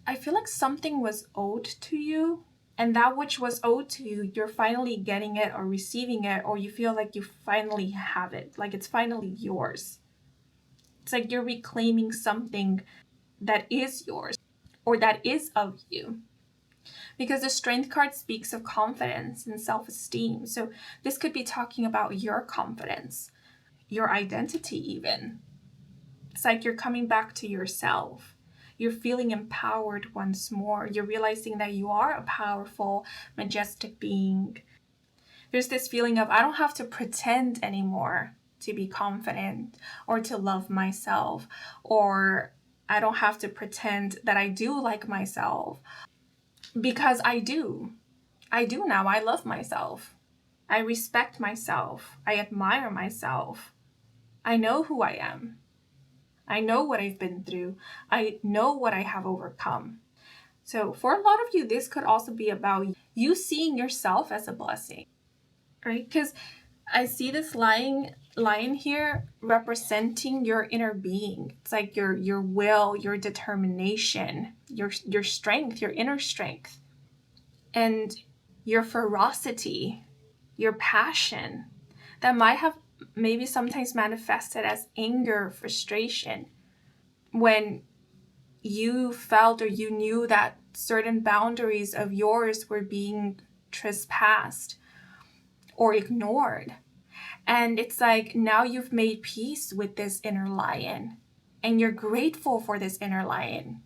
I feel like something was owed to you, and that which was owed to you, you're finally getting it or receiving it, or you feel like you finally have it, like it's finally yours. It's like you're reclaiming something that is yours or that is of you. Because the Strength card speaks of confidence and self-esteem. So this could be talking about your confidence, your identity even. It's like you're coming back to yourself. You're feeling empowered once more. You're realizing that you are a powerful, majestic being. There's this feeling of, I don't have to pretend anymore to be confident or to love myself, or I don't have to pretend that I do like myself, because I do. I do now. I love myself. I respect myself. I admire myself. I know who I am. I know what I've been through. I know what I have overcome. So for a lot of you, this could also be about you seeing yourself as a blessing, right? Because I see this lion here representing your inner being. It's like your will, your determination, your strength, your inner strength, and your ferocity, your passion that might have maybe sometimes manifested as anger, frustration, when you felt or you knew that certain boundaries of yours were being trespassed or ignored. And it's like now you've made peace with this inner lion and you're grateful for this inner lion.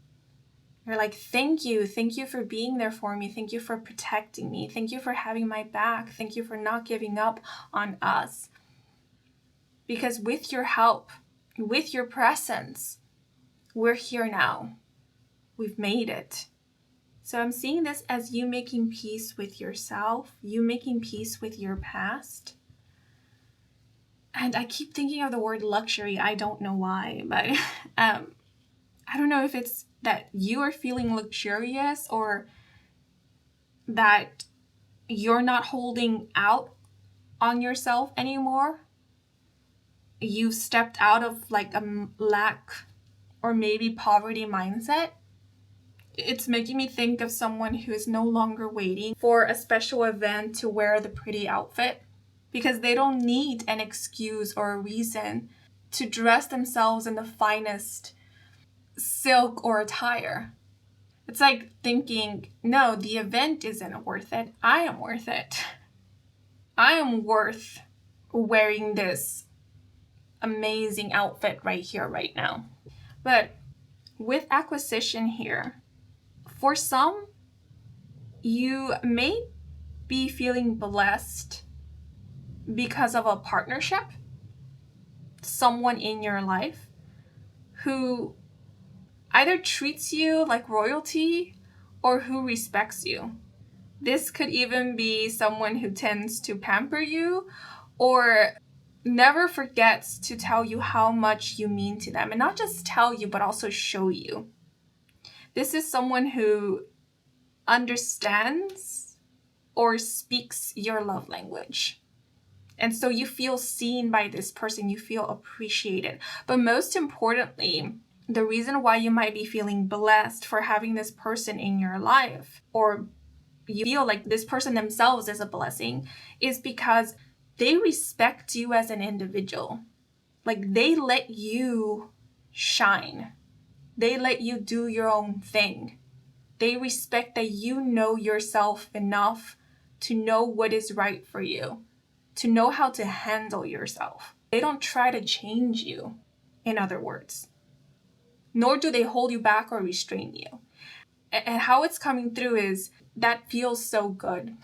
You're like, thank you for being there for me. Thank you for protecting me. Thank you for having my back. Thank you for not giving up on us. Because with your help, with your presence, we're here now. We've made it. So I'm seeing this as you making peace with yourself, you making peace with your past. And I keep thinking of the word luxury. I don't know why, but I don't know if it's that you are feeling luxurious or that you're not holding out on yourself anymore. You've stepped out of like a lack or maybe poverty mindset. It's making me think of someone who is no longer waiting for a special event to wear the pretty outfit, because they don't need an excuse or a reason to dress themselves in the finest silk or attire. It's like thinking, no, the event isn't worth it. I am worth it. I am worth wearing this amazing outfit right here, right now. But with acquisition here, for some, you may be feeling blessed because of a partnership, someone in your life who either treats you like royalty or who respects you. This could even be someone who tends to pamper you or never forgets to tell you how much you mean to them. And not just tell you, but also show you. This is someone who understands or speaks your love language. And so you feel seen by this person, you feel appreciated. But most importantly, the reason why you might be feeling blessed for having this person in your life, or you feel like this person themselves is a blessing, is because they respect you as an individual. Like they let you shine. They let you do your own thing. They respect that you know yourself enough to know what is right for you, to know how to handle yourself. They don't try to change you, in other words. Nor do they hold you back or restrain you. And how it's coming through is that feels so good.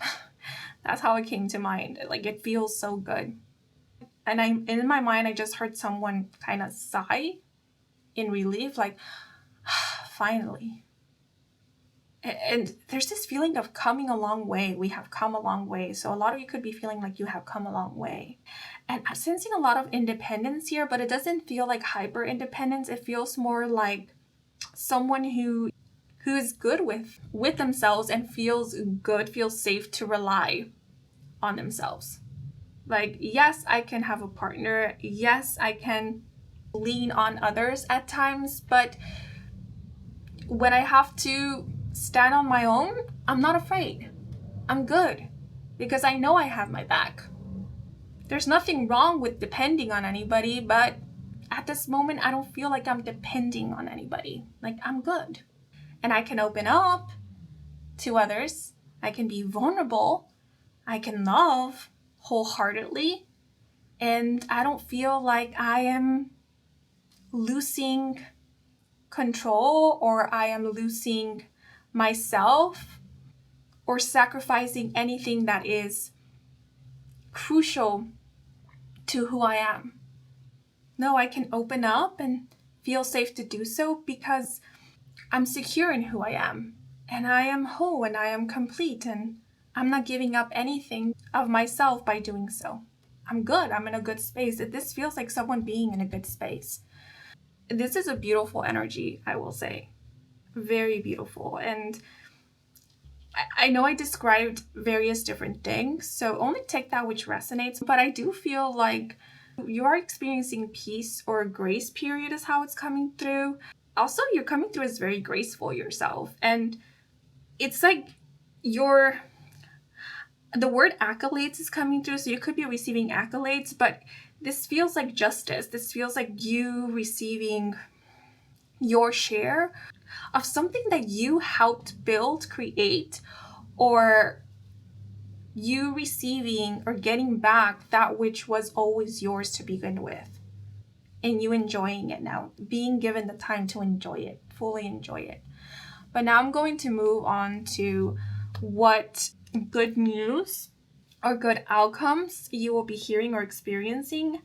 That's how it came to mind. Like it feels so good. And in my mind, I just heard someone kind of sigh in relief, like, finally. And there's this feeling of coming a long way. We have come a long way. So a lot of you could be feeling like you have come a long way. And I'm sensing a lot of independence here, but it doesn't feel like hyper independence. It feels more like someone who is good with themselves and feels good, feels safe to rely on themselves. Like, yes, I can have a partner. Yes, I can lean on others at times, but when I have to stand on my own, I'm not afraid. I'm good because I know I have my back. There's nothing wrong with depending on anybody, but at this moment, I don't feel like I'm depending on anybody. Like, I'm good. And I can open up to others. I can be vulnerable. I can love wholeheartedly. And I don't feel like I am losing control or I am losing myself or sacrificing anything that is crucial to who I am. No, I can open up and feel safe to do so because I'm secure in who I am. And I am whole and I am complete. And I'm not giving up anything of myself by doing so. I'm good. I'm in a good space. This feels like someone being in a good space. This is a beautiful energy, I will say. Very beautiful. And I know I described various different things, so only take that which resonates. But I do feel like you are experiencing peace or a grace period is how it's coming through. Also, you're coming through as very graceful yourself. And it's like the word accolades is coming through, so you could be receiving accolades, but this feels like justice. This feels like you receiving your share of something that you helped build, create, or you receiving or getting back that which was always yours to begin with. And you enjoying it now, being given the time to enjoy it, fully enjoy it. But now I'm going to move on to what good news or good outcomes you will be hearing or experiencing.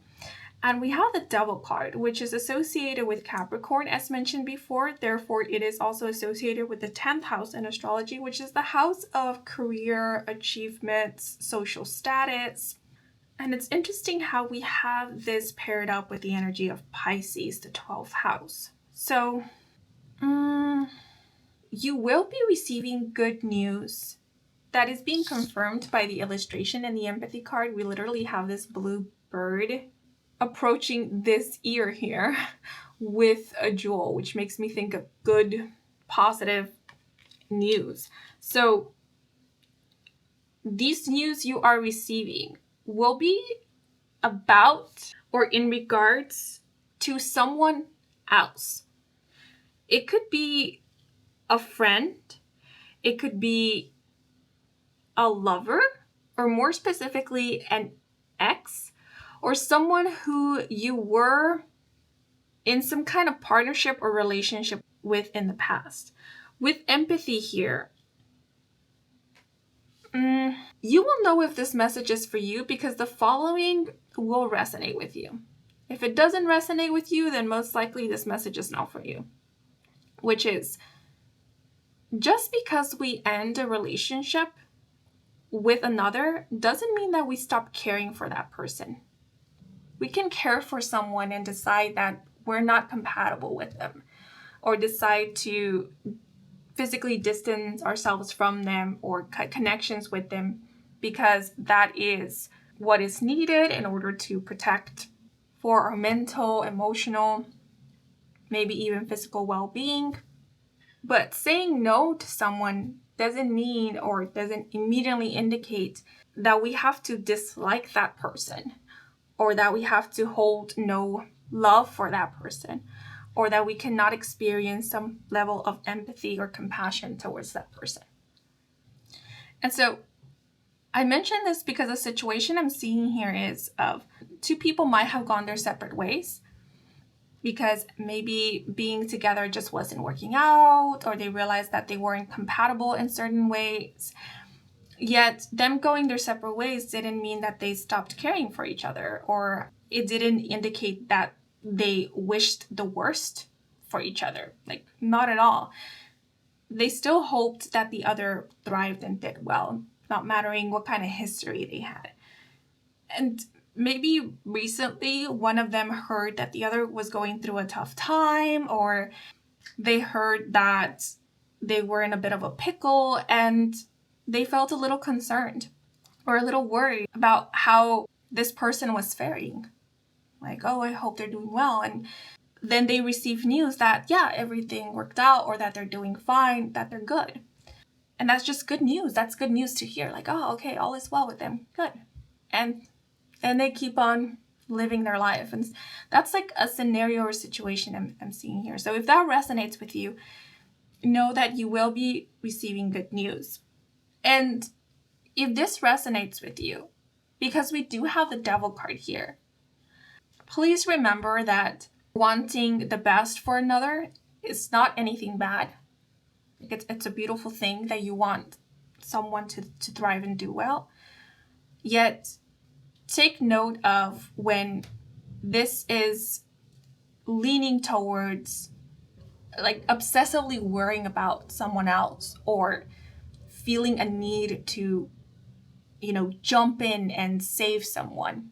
And we have the Devil card, which is associated with Capricorn, as mentioned before. Therefore, it is also associated with the 10th house in astrology, which is the house of career, achievements, social status. And it's interesting how we have this paired up with the energy of Pisces, the 12th house. So, you will be receiving good news that is being confirmed by the illustration in the empathy card. We literally have this blue bird approaching this ear here with a jewel, which makes me think of good, positive news. So these news you are receiving will be about or in regards to someone else. It could be a friend, it could be a lover, or more specifically, an ex, or someone who you were in some kind of partnership or relationship with in the past. With empathy here, you will know if this message is for you because the following will resonate with you. If it doesn't resonate with you, then most likely this message is not for you. Which is, just because we end a relationship with another doesn't mean that we stop caring for that person. We can care for someone and decide that we're not compatible with them, or decide to physically distance ourselves from them or cut connections with them because that is what is needed in order to protect for our mental, emotional, maybe even physical well-being. But saying no to someone doesn't mean or doesn't immediately indicate that we have to dislike that person, or that we have to hold no love for that person, or that we cannot experience some level of empathy or compassion towards that person. And so I mention this because the situation I'm seeing here is of two people might have gone their separate ways because maybe being together just wasn't working out, or they realized that they weren't compatible in certain ways. Yet them going their separate ways didn't mean that they stopped caring for each other, or it didn't indicate that they wished the worst for each other. Like, not at all. They still hoped that the other thrived and did well, not mattering what kind of history they had. And maybe recently one of them heard that the other was going through a tough time, or they heard that they were in a bit of a pickle and they felt a little concerned or a little worried about how this person was faring. Like, oh, I hope they're doing well. And then they receive news that, yeah, everything worked out, or that they're doing fine, that they're good. And that's just good news. That's good news to hear. Like, oh, okay, all is well with them. Good. And they keep on living their life. And that's like a scenario or situation I'm seeing here. So if that resonates with you, know that you will be receiving good news. And if this resonates with you, because we do have the devil card here, please remember that wanting the best for another is not anything bad. It's a beautiful thing that you want someone to thrive and do well. Yet, take note of when this is leaning towards like obsessively worrying about someone else, or feeling a need to, jump in and save someone,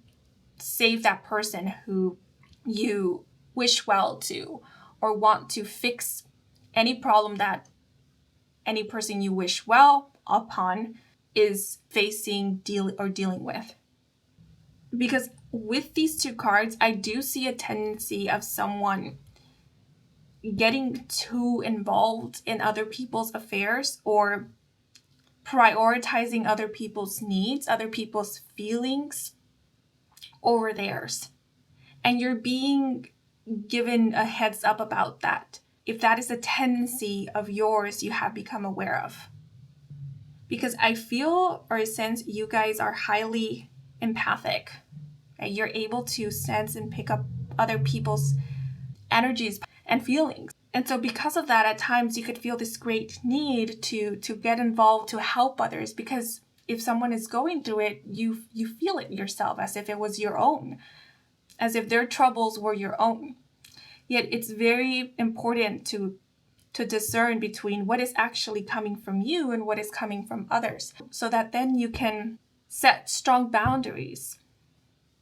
save that person who you wish well to, or want to fix any problem that any person you wish well upon is facing, dealing with. Because with these two cards, I do see a tendency of someone getting too involved in other people's affairs, or prioritizing other people's needs, other people's feelings over theirs. And you're being given a heads up about that, if that is a tendency of yours you have become aware of. Because I feel or sense you guys are highly empathic. Right? You're able to sense and pick up other people's energies and feelings. And so because of that, at times you could feel this great need to get involved, to help others, because if someone is going through it, you feel it yourself as if it was your own, as if their troubles were your own. Yet it's very important to discern between what is actually coming from you and what is coming from others, so that then you can set strong boundaries.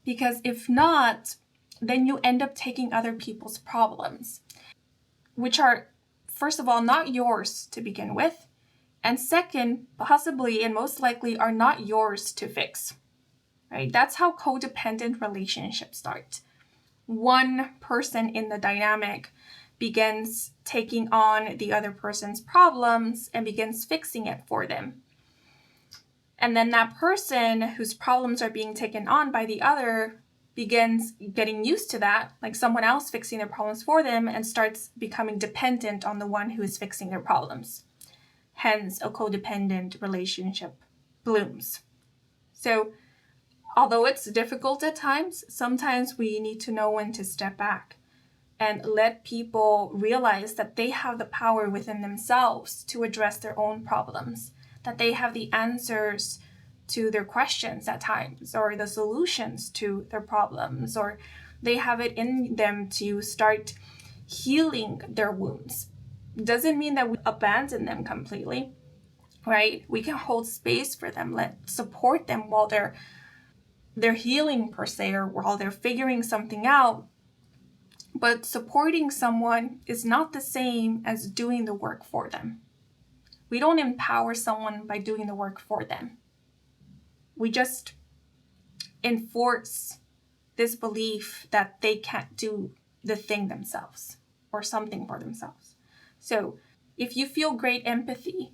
Because if not, then you end up taking other people's problems, which are, first of all, not yours to begin with, and second, possibly and most likely are not yours to fix. Right? That's how codependent relationships start. One person in the dynamic begins taking on the other person's problems and begins fixing it for them. And then that person whose problems are being taken on by the other begins getting used to that, like someone else fixing their problems for them, and starts becoming dependent on the one who is fixing their problems. Hence, a codependent relationship blooms. So, although it's difficult at times, sometimes we need to know when to step back and let people realize that they have the power within themselves to address their own problems, that they have the answers to their questions at times, or the solutions to their problems, or they have it in them to start healing their wounds. Doesn't mean that we abandon them completely, right? We can hold space for them, support them while they're healing per se, or while they're figuring something out. But supporting someone is not the same as doing the work for them. We don't empower someone by doing the work for them. We just enforce this belief that they can't do the thing themselves or something for themselves. So if you feel great empathy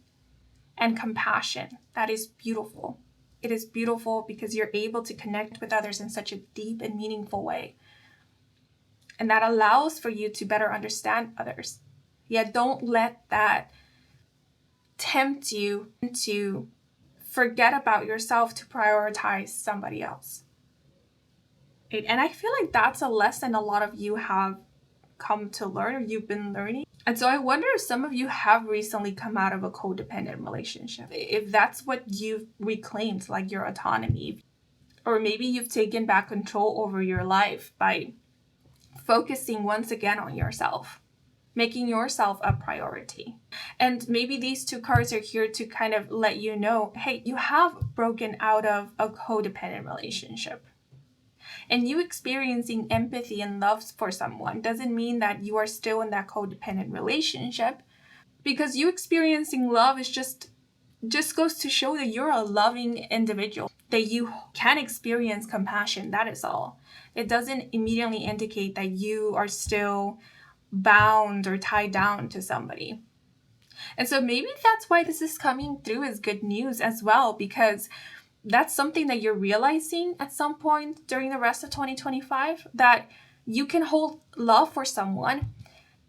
and compassion, that is beautiful. It is beautiful because you're able to connect with others in such a deep and meaningful way. And that allows for you to better understand others. Yet don't let that tempt you to forget about yourself to prioritize somebody else. Right? And I feel like that's a lesson a lot of you have come to learn, or you've been learning. And so I wonder if some of you have recently come out of a codependent relationship, if that's what you've reclaimed, like your autonomy. Or maybe you've taken back control over your life by focusing once again on yourself, making yourself a priority. And maybe these two cards are here to kind of let you know, hey, you have broken out of a codependent relationship. And you experiencing empathy and love for someone doesn't mean that you are still in that codependent relationship, because you experiencing love is just goes to show that you're a loving individual, that you can experience compassion. That is all. it doesn't immediately indicate that you are still bound or tied down to somebody. And so maybe that's why this is coming through as good news as well, because that's something that you're realizing at some point during the rest of 2025, that you can hold love for someone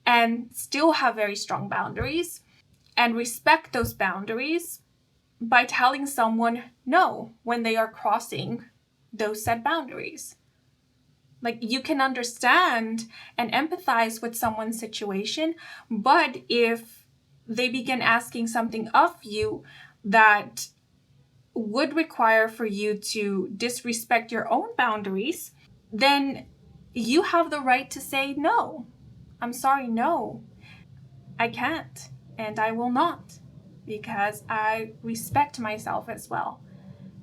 and still have very strong boundaries and respect those boundaries by telling someone no when they are crossing those set boundaries. Like, you can understand and empathize with someone's situation, but if they begin asking something of you that would require for you to disrespect your own boundaries, then you have the right to say no. I'm sorry, no, I can't, and I will not, because I respect myself as well.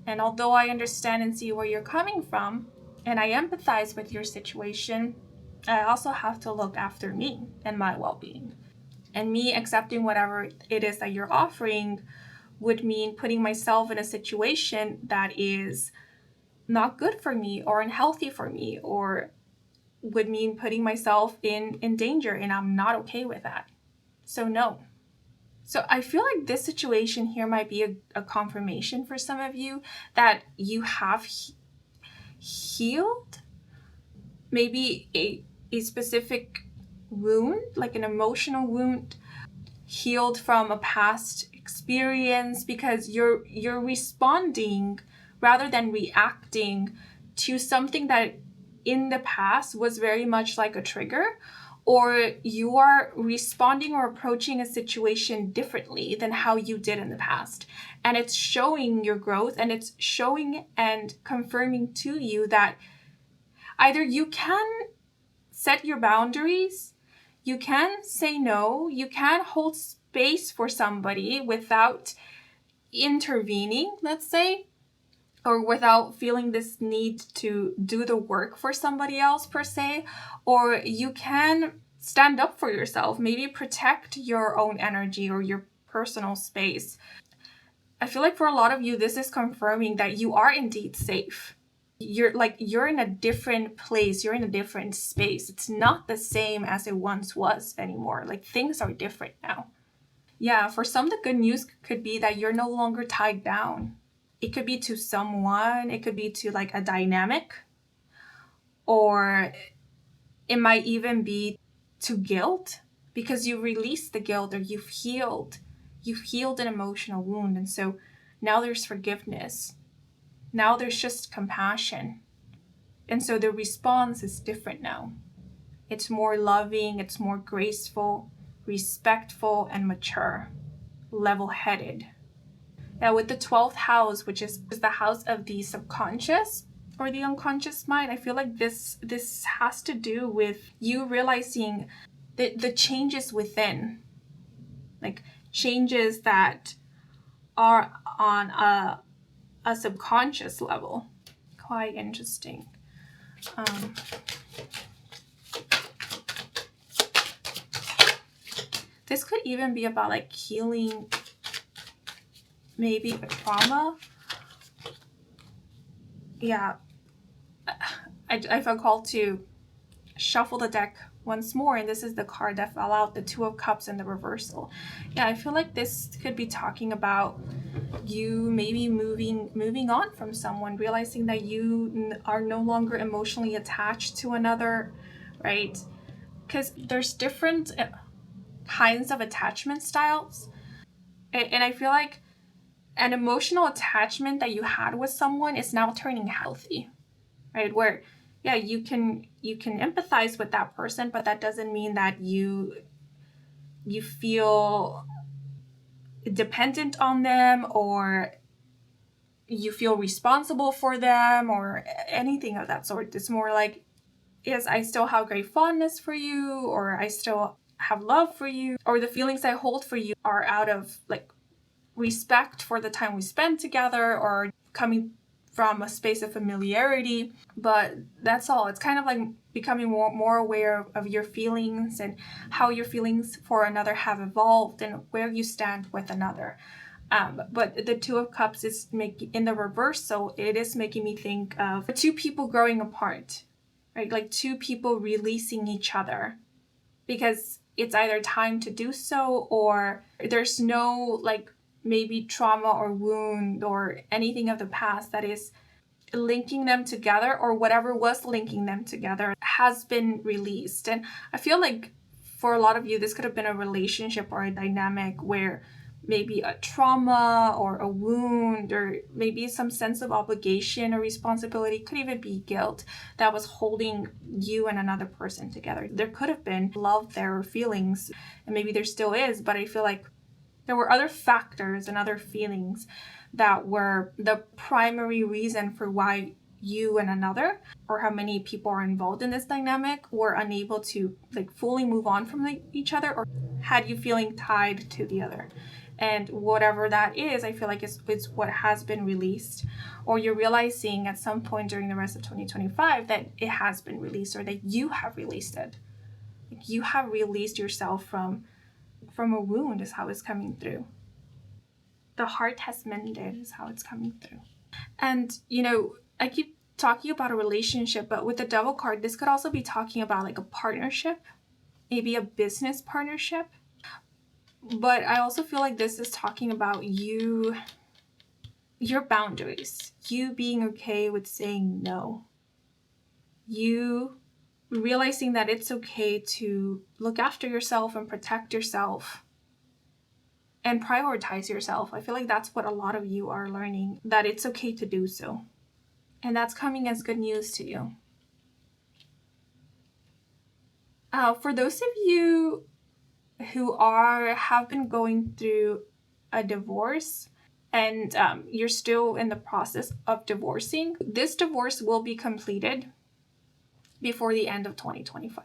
And although I understand and see where you're coming from, and I empathize with your situation, I also have to look after me and my well-being. And me accepting whatever it is that you're offering would mean putting myself in a situation that is not good for me or unhealthy for me, or would mean putting myself in danger, and I'm not okay with that. So no. So I feel like this situation here might be a confirmation for some of you that you have healed maybe a specific wound, like an emotional wound, healed from a past experience, because you're responding rather than reacting to something that in the past was very much like a trigger, or you are responding or approaching a situation differently than how you did in the past. And it's showing your growth, and it's showing and confirming to you that either you can set your boundaries, you can say no, you can hold space for somebody without intervening, let's say, or without feeling this need to do the work for somebody else per se, or you can stand up for yourself, maybe protect your own energy or your personal space. I feel like for a lot of you, this is confirming that you are indeed safe. You're in a different place, you're in a different space. It's not the same as it once was anymore. Like, things are different now. Yeah, for some, the good news could be that you're no longer tied down. It could be to someone, it could be to like a dynamic, or it might even be to guilt, because you released the guilt, or you've healed an emotional wound. And so now there's forgiveness. Now there's just compassion. And so the response is different now. It's more loving, it's more graceful, respectful, and mature, level-headed. Now with the 12th house, which is the house of the subconscious or the unconscious mind, I feel like this has to do with you realizing the changes within, like changes that are on a subconscious level. Quite interesting. This could even be about like healing maybe a trauma. Yeah, I felt called to shuffle the deck once more, and this is the card that fell out, the Two of Cups in the reversal. Yeah, I feel like this could be talking about you maybe moving on from someone, realizing that you are no longer emotionally attached to another, right? Because there's different kinds of attachment styles, and I feel like an emotional attachment that you had with someone is now turning healthy, right? Where, yeah, you can empathize with that person, but that doesn't mean that you feel dependent on them, or you feel responsible for them, or anything of that sort. It's more like, yes, I still have great fondness for you, or I still have love for you, or the feelings I hold for you are out of like respect for the time we spent together, or coming from a space of familiarity. But that's all. It's kind of like becoming more aware of your feelings and how your feelings for another have evolved and where you stand with another. But the Two of Cups is in the reverse, so it is making me think of two people growing apart. right? Like two people releasing each other because it's either time to do so, or there's no like maybe trauma or wound or anything of the past that is linking them together, or whatever was linking them together has been released. And I feel like for a lot of you, this could have been a relationship or a dynamic where maybe a trauma or a wound or maybe some sense of obligation or responsibility, could even be guilt, that was holding you and another person together. There could have been love there or feelings, and maybe there still is, but I feel like there were other factors and other feelings that were the primary reason for why you and another, or how many people are involved in this dynamic, were unable to like fully move on from each other, or had you feeling tied to the other. And whatever that is, I feel like it's what has been released, or you're realizing at some point during the rest of 2025 that it has been released, or that you have released it. Like you have released yourself from a wound is how it's coming through. The heart has mended is how it's coming through. And, you know, I keep talking about a relationship, but with the Devil card, this could also be talking about like a partnership, maybe a business partnership. But I also feel like this is talking about you, your boundaries, you being okay with saying no, you realizing that it's okay to look after yourself and protect yourself and prioritize yourself. I feel like that's what a lot of you are learning, that it's okay to do so. And that's coming as good news to you. For those of you who have been going through a divorce and you're still in the process of divorcing, this divorce will be completed before the end of 2025.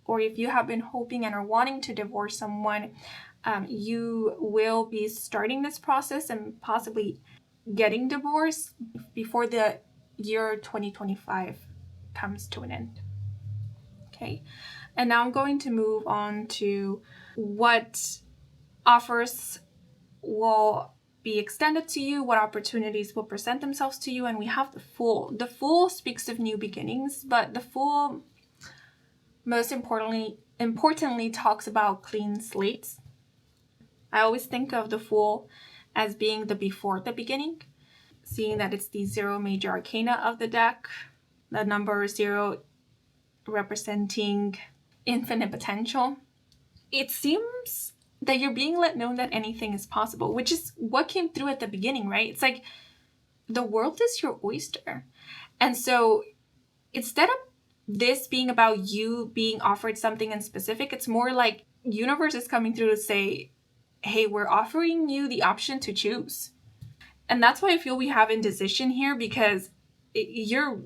Or if you have been hoping and are wanting to divorce someone, you will be starting this process and possibly getting divorced before the year 2025 comes to an end. Okay, and now I'm going to move on to what offers will be extended to you, what opportunities will present themselves to you. And we have the Fool. The Fool speaks of new beginnings, but the Fool most importantly talks about clean slates. I always think of the Fool as being the before the beginning, seeing that it's the 0 major arcana of the deck, the number 0 representing infinite potential. It seems that you're being let know that anything is possible, which is what came through at the beginning, right? It's like the world is your oyster. And so instead of this being about you being offered something in specific, it's more like universe is coming through to say, hey, we're offering you the option to choose. And that's why I feel we have indecision here, because you're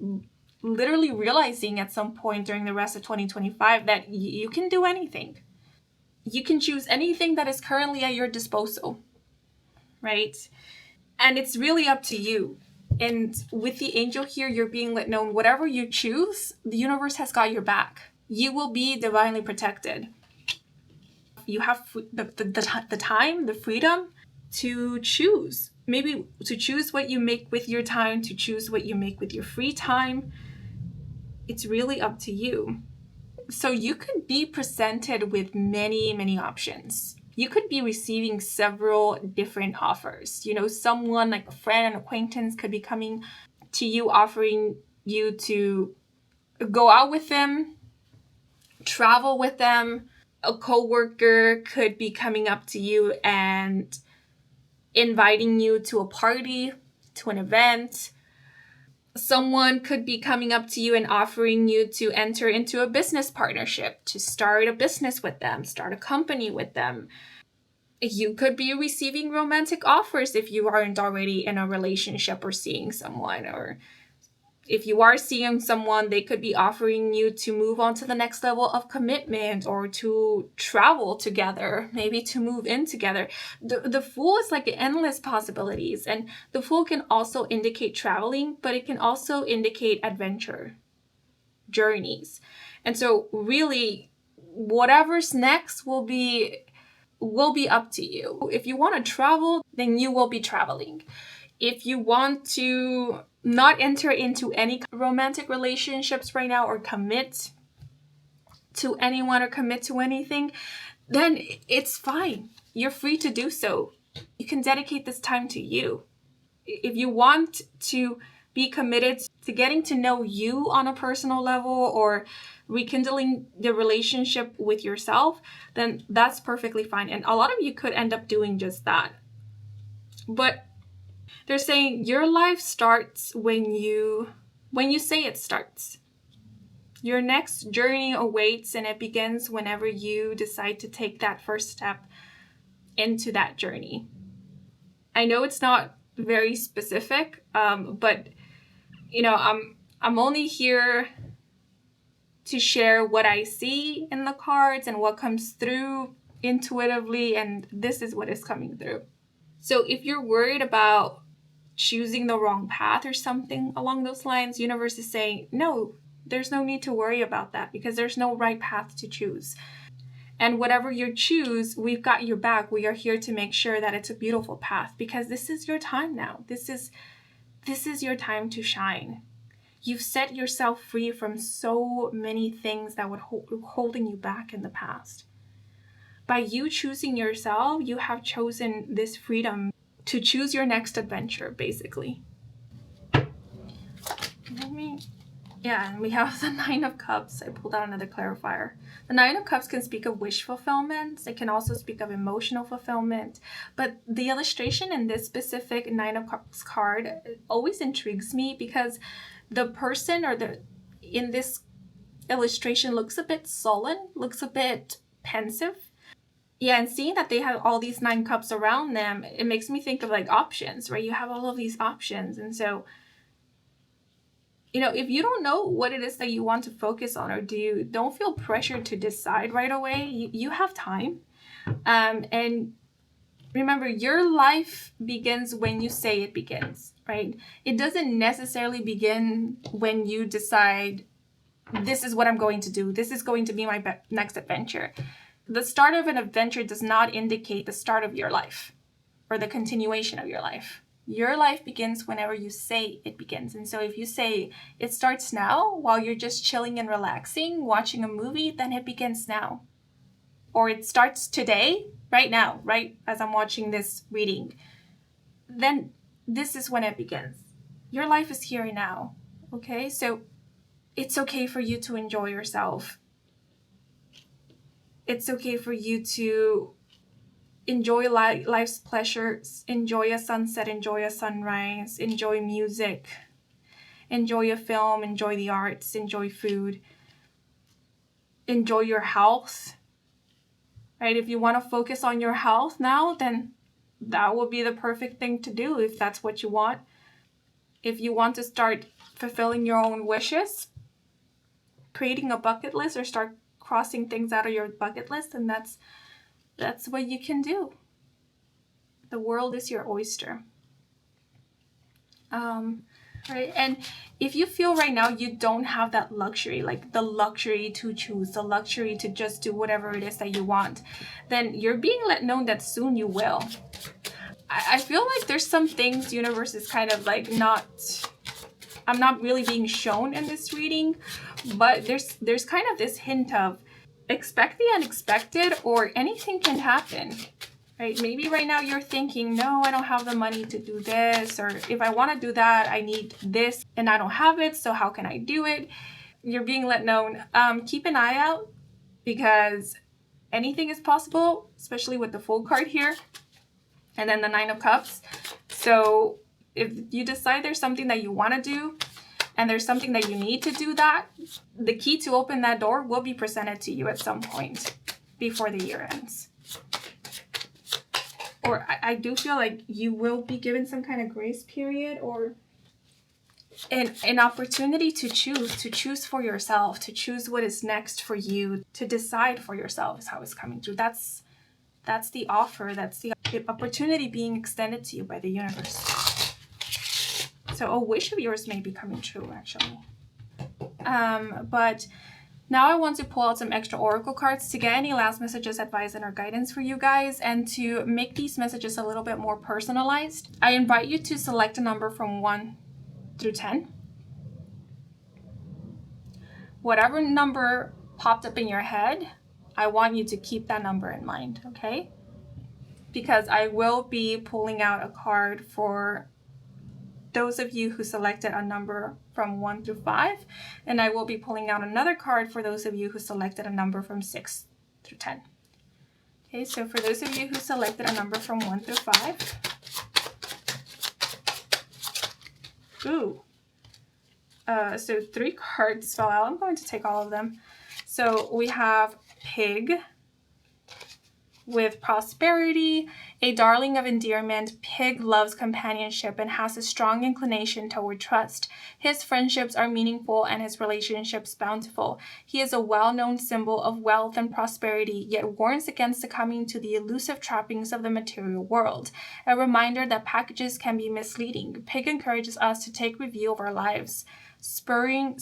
literally realizing at some point during the rest of 2025 that you can do anything. You can choose anything that is currently at your disposal, right? And it's really up to you. And with the angel here, you're being let know whatever you choose, the universe has got your back. You will be divinely protected. You have the time, the freedom to choose. Maybe to choose what you make with your time, to choose what you make with your free time. It's really up to you. So you could be presented with many, many options. You could be receiving several different offers. You know, someone like a friend, an acquaintance could be coming to you, offering you to go out with them, travel with them. A coworker could be coming up to you and inviting you to a party, to an event. Someone could be coming up to you and offering you to enter into a business partnership, to start a business with them, start a company with them. You could be receiving romantic offers if you aren't already in a relationship or seeing someone. Or if you are seeing someone, they could be offering you to move on to the next level of commitment, or to travel together, maybe to move in together. The Fool is like endless possibilities. And the Fool can also indicate traveling, but it can also indicate adventure, journeys. And so really, whatever's next will be up to you. If you want to travel, then you will be traveling. If you want to not enter into any romantic relationships right now, or commit to anyone or commit to anything, then it's fine. You're free to do so. You can dedicate this time to you. If you want to be committed to getting to know you on a personal level, or rekindling the relationship with yourself, then that's perfectly fine. And a lot of you could end up doing just that. But they're saying your life starts when you say it starts. Your next journey awaits, and it begins whenever you decide to take that first step into that journey. I know it's not very specific, but I'm only here to share what I see in the cards and what comes through intuitively, and this is what is coming through. So if you're worried about choosing the wrong path or something along those lines, universe is saying, no, there's no need to worry about that, because there's no right path to choose. And whatever you choose, we've got your back. We are here to make sure that it's a beautiful path, because this is your time now. This is your time to shine. You've set yourself free from so many things that were holding you back in the past. By you choosing yourself, you have chosen this freedom to choose your next adventure, basically. And we have the Nine of Cups. I pulled out another clarifier. The Nine of Cups can speak of wish fulfillment. It can also speak of emotional fulfillment. But the illustration in this specific Nine of Cups card always intrigues me, because the person in this illustration looks a bit sullen, looks a bit pensive. Yeah, and seeing that they have all these 9 cups around them, it makes me think of like options, right? You have all of these options. And so, if you don't know what it is that you want to focus on, or don't feel pressured to decide right away, you have time. And remember, your life begins when you say it begins, right? It doesn't necessarily begin when you decide, this is what I'm going to do. This is going to be my next adventure. The start of an adventure does not indicate the start of your life or the continuation of your life. Your life begins whenever you say it begins. And so if you say it starts now while you're just chilling and relaxing, watching a movie, then it begins now. Or it starts today, right now, right as I'm watching this reading, then this is when it begins. Your life is here and now, okay? So it's okay for you to enjoy yourself. It's okay for you to enjoy life's pleasures, enjoy a sunset, enjoy a sunrise, enjoy music, enjoy a film, enjoy the arts, enjoy food, enjoy your health, right? If you want to focus on your health now, then that will be the perfect thing to do if that's what you want. If you want to start fulfilling your own wishes, creating a bucket list, or start crossing things out of your bucket list, and that's what you can do. The world is your oyster. Right? And if you feel right now you don't have that luxury, like the luxury to choose, the luxury to just do whatever it is that you want, then you're being let know that soon you will. I feel like there's some things universe is kind of like I'm not really being shown in this reading, but there's kind of this hint of expect the unexpected, or anything can happen, right? Maybe right now you're thinking, no, I don't have the money to do this, or if I want to do that, I need this and I don't have it, so how can I do it? You're being let know. Keep an eye out, because anything is possible, especially with the Fool card here and then the Nine of Cups. So if you decide there's something that you want to do, and there's something that you need to do, that the key to open that door will be presented to you at some point before the year ends. Or I do feel like you will be given some kind of grace period, or an opportunity to choose for yourself, to choose what is next for you, to decide for yourself is how it's coming through. That's the offer, that's the opportunity being extended to you by the universe. So a wish of yours may be coming true, actually. But Now I want to pull out some extra oracle cards to get any last messages, advice, and or guidance for you guys, and to make these messages a little bit more personalized. I invite you to select a number from 1 through 10. Whatever number popped up in your head, I want you to keep that number in mind, okay? Because I will be pulling out a card for those of you who selected a number from 1 through 5, and I will be pulling out another card for those of you who selected a number from 6 through 10. Okay, so for those of you who selected a number from 1 through 5, so 3 cards fell out. I'm going to take all of them. So we have Pig with prosperity, a darling of endearment. Pig loves companionship and has a strong inclination toward trust. His friendships are meaningful and his relationships bountiful. He is a well-known symbol of wealth and prosperity, yet warns against succumbing to the elusive trappings of the material world. A reminder that packages can be misleading. Pig encourages us to take review of our lives. Spurning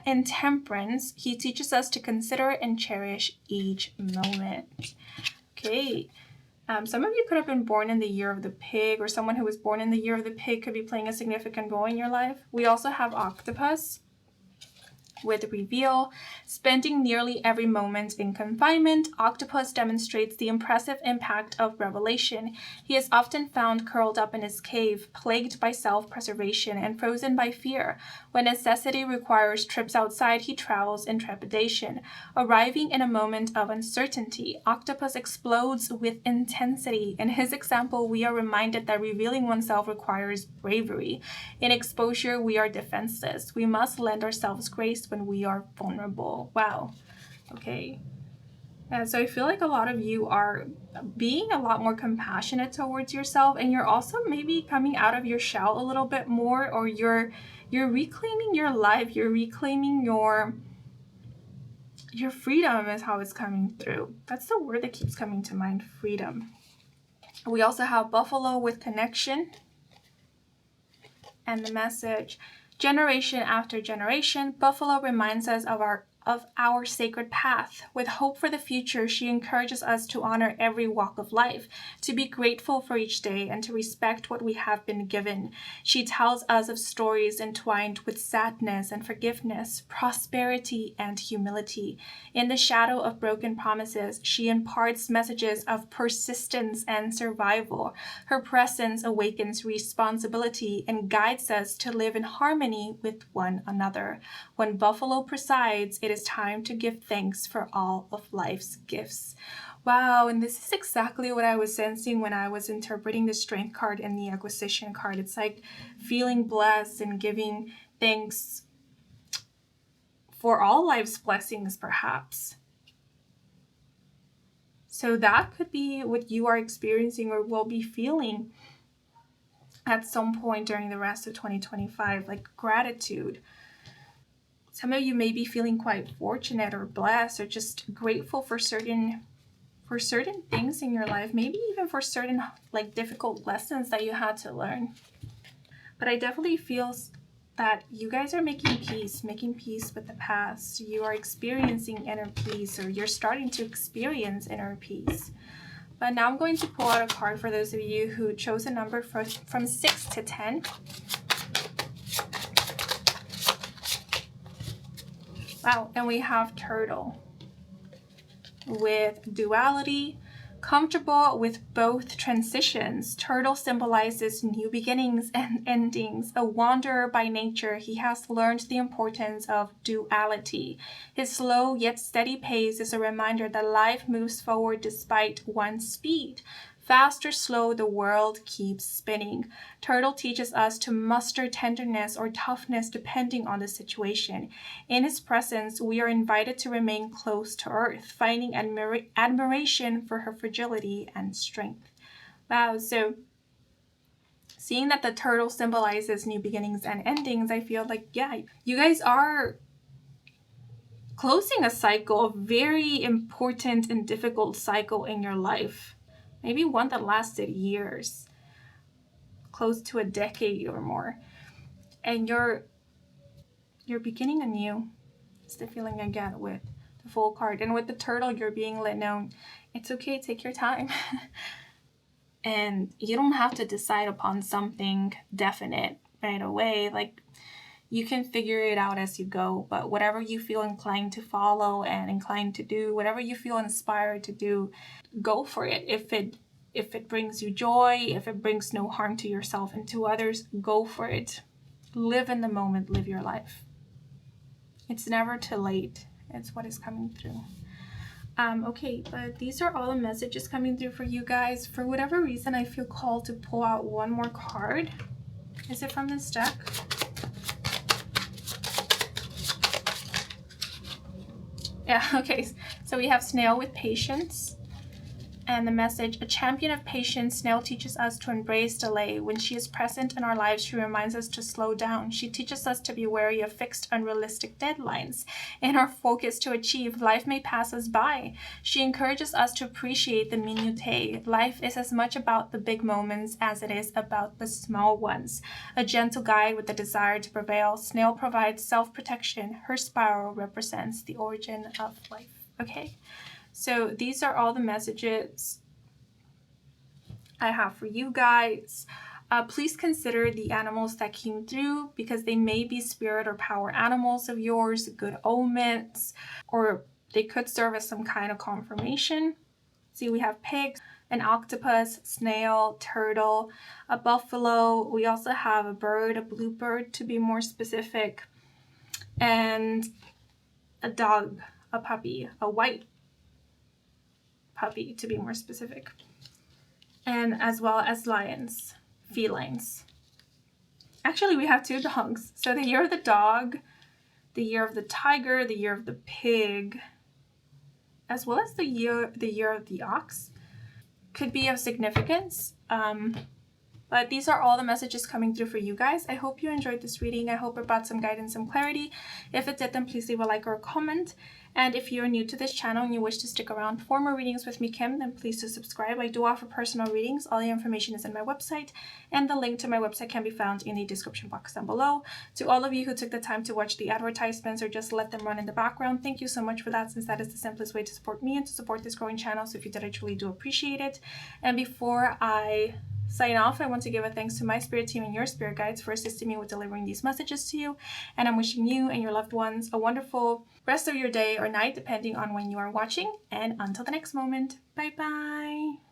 intemperance, he teaches us to consider and cherish each moment. Okay, some of you could have been born in the year of the pig, or someone who was born in the year of the pig could be playing a significant role in your life. We also have Octopus with reveal. Spending nearly every moment in confinement, Octopus demonstrates the impressive impact of revelation. He is often found curled up in his cave, plagued by self-preservation and frozen by fear. When necessity requires trips outside, he travels in trepidation. Arriving in a moment of uncertainty, Octopus explodes with intensity. In his example, we are reminded that revealing oneself requires bravery. In exposure, we are defenseless. We must lend ourselves grace when we are vulnerable. Wow. Okay. And so I feel like a lot of you are being a lot more compassionate towards yourself, and you're also maybe coming out of your shell a little bit more, or you're reclaiming your life, you're reclaiming your freedom is how it's coming through. That's the word that keeps coming to mind, freedom. We also have Buffalo with connection, and the message, generation after generation, Buffalo reminds us of our sacred path. With hope for the future, she encourages us to honor every walk of life, to be grateful for each day, and to respect what we have been given. She tells us of stories entwined with sadness and forgiveness, prosperity and humility. In the shadow of broken promises, she imparts messages of persistence and survival. Her presence awakens responsibility and guides us to live in harmony with one another. When Buffalo presides, it is time to give thanks for all of life's gifts. Wow, and this is exactly what I was sensing when I was interpreting the Strength card and the Acquisition card. It's like feeling blessed and giving thanks for all life's blessings, perhaps. So that could be what you are experiencing or will be feeling at some point during the rest of 2025, like gratitude. Some of you may be feeling quite fortunate or blessed or just grateful for certain things in your life, maybe even for certain like difficult lessons that you had to learn. But I definitely feel that you guys are making peace with the past. You are experiencing inner peace, or you're starting to experience inner peace. But now I'm going to pull out a card for those of you who chose a number from 6 to 10. Wow, and we have Turtle with duality, comfortable with both transitions. Turtle symbolizes new beginnings and endings. A wanderer by nature, he has learned the importance of duality. His slow yet steady pace is a reminder that life moves forward despite one's speed. Fast or slow, the world keeps spinning. Turtle teaches us to muster tenderness or toughness depending on the situation. In his presence, we are invited to remain close to Earth, finding admiration for her fragility and strength. Wow, so seeing that the turtle symbolizes new beginnings and endings, I feel like, yeah, you guys are closing a cycle, a very important and difficult cycle in your life. Maybe one that lasted years, close to a decade or more. And you're beginning anew. It's the feeling I get with the Fool card. And with the Turtle, you're being let know it's okay, take your time. And you don't have to decide upon something definite right away. Like, you can figure it out as you go, but whatever you feel inclined to follow and inclined to do, whatever you feel inspired to do, go for it. If it brings you joy, if it brings no harm to yourself and to others, go for it. Live in the moment, live your life. It's never too late. It's what is coming through. Okay, but these are all the messages coming through for you guys. For whatever reason, I feel called to pull out one more card. Is it from this deck? Yeah, okay. So we have Snail with patience. And the message, a champion of patience, Snail teaches us to embrace delay. When she is present in our lives, she reminds us to slow down. She teaches us to be wary of fixed, unrealistic deadlines. In our focus to achieve, life may pass us by. She encourages us to appreciate the minutiae. Life is as much about the big moments as it is about the small ones. A gentle guide with the desire to prevail, Snail provides self-protection. Her spiral represents the origin of life. Okay? So these are all the messages I have for you guys. Please consider the animals that came through, because they may be spirit or power animals of yours, good omens, or they could serve as some kind of confirmation. See, we have pigs, an octopus, snail, turtle, a buffalo. We also have a bird, a bluebird to be more specific, and a dog, a puppy, a white puppy to be more specific, and as well as lions, felines. Actually, we have 2 dogs. So the year of the dog, the year of the tiger, the year of the pig, as well as the year of the ox could be of significance. But these are all the messages coming through for you guys. I hope you enjoyed this reading. I hope it brought some guidance and clarity. If it did, then please leave a like or a comment. And if you're new to this channel and you wish to stick around for more readings with me, Kim, then please do subscribe. I do offer personal readings. All the information is in my website, and the link to my website can be found in the description box down below. To all of you who took the time to watch the advertisements or just let them run in the background, thank you so much for that, since that is the simplest way to support me and to support this growing channel. So if you did, I truly do appreciate it. And before I sign off, I want to give a thanks to my spirit team and your spirit guides for assisting me with delivering these messages to you. And I'm wishing you and your loved ones a wonderful rest of your day or night, depending on when you are watching. And until the next moment, bye bye.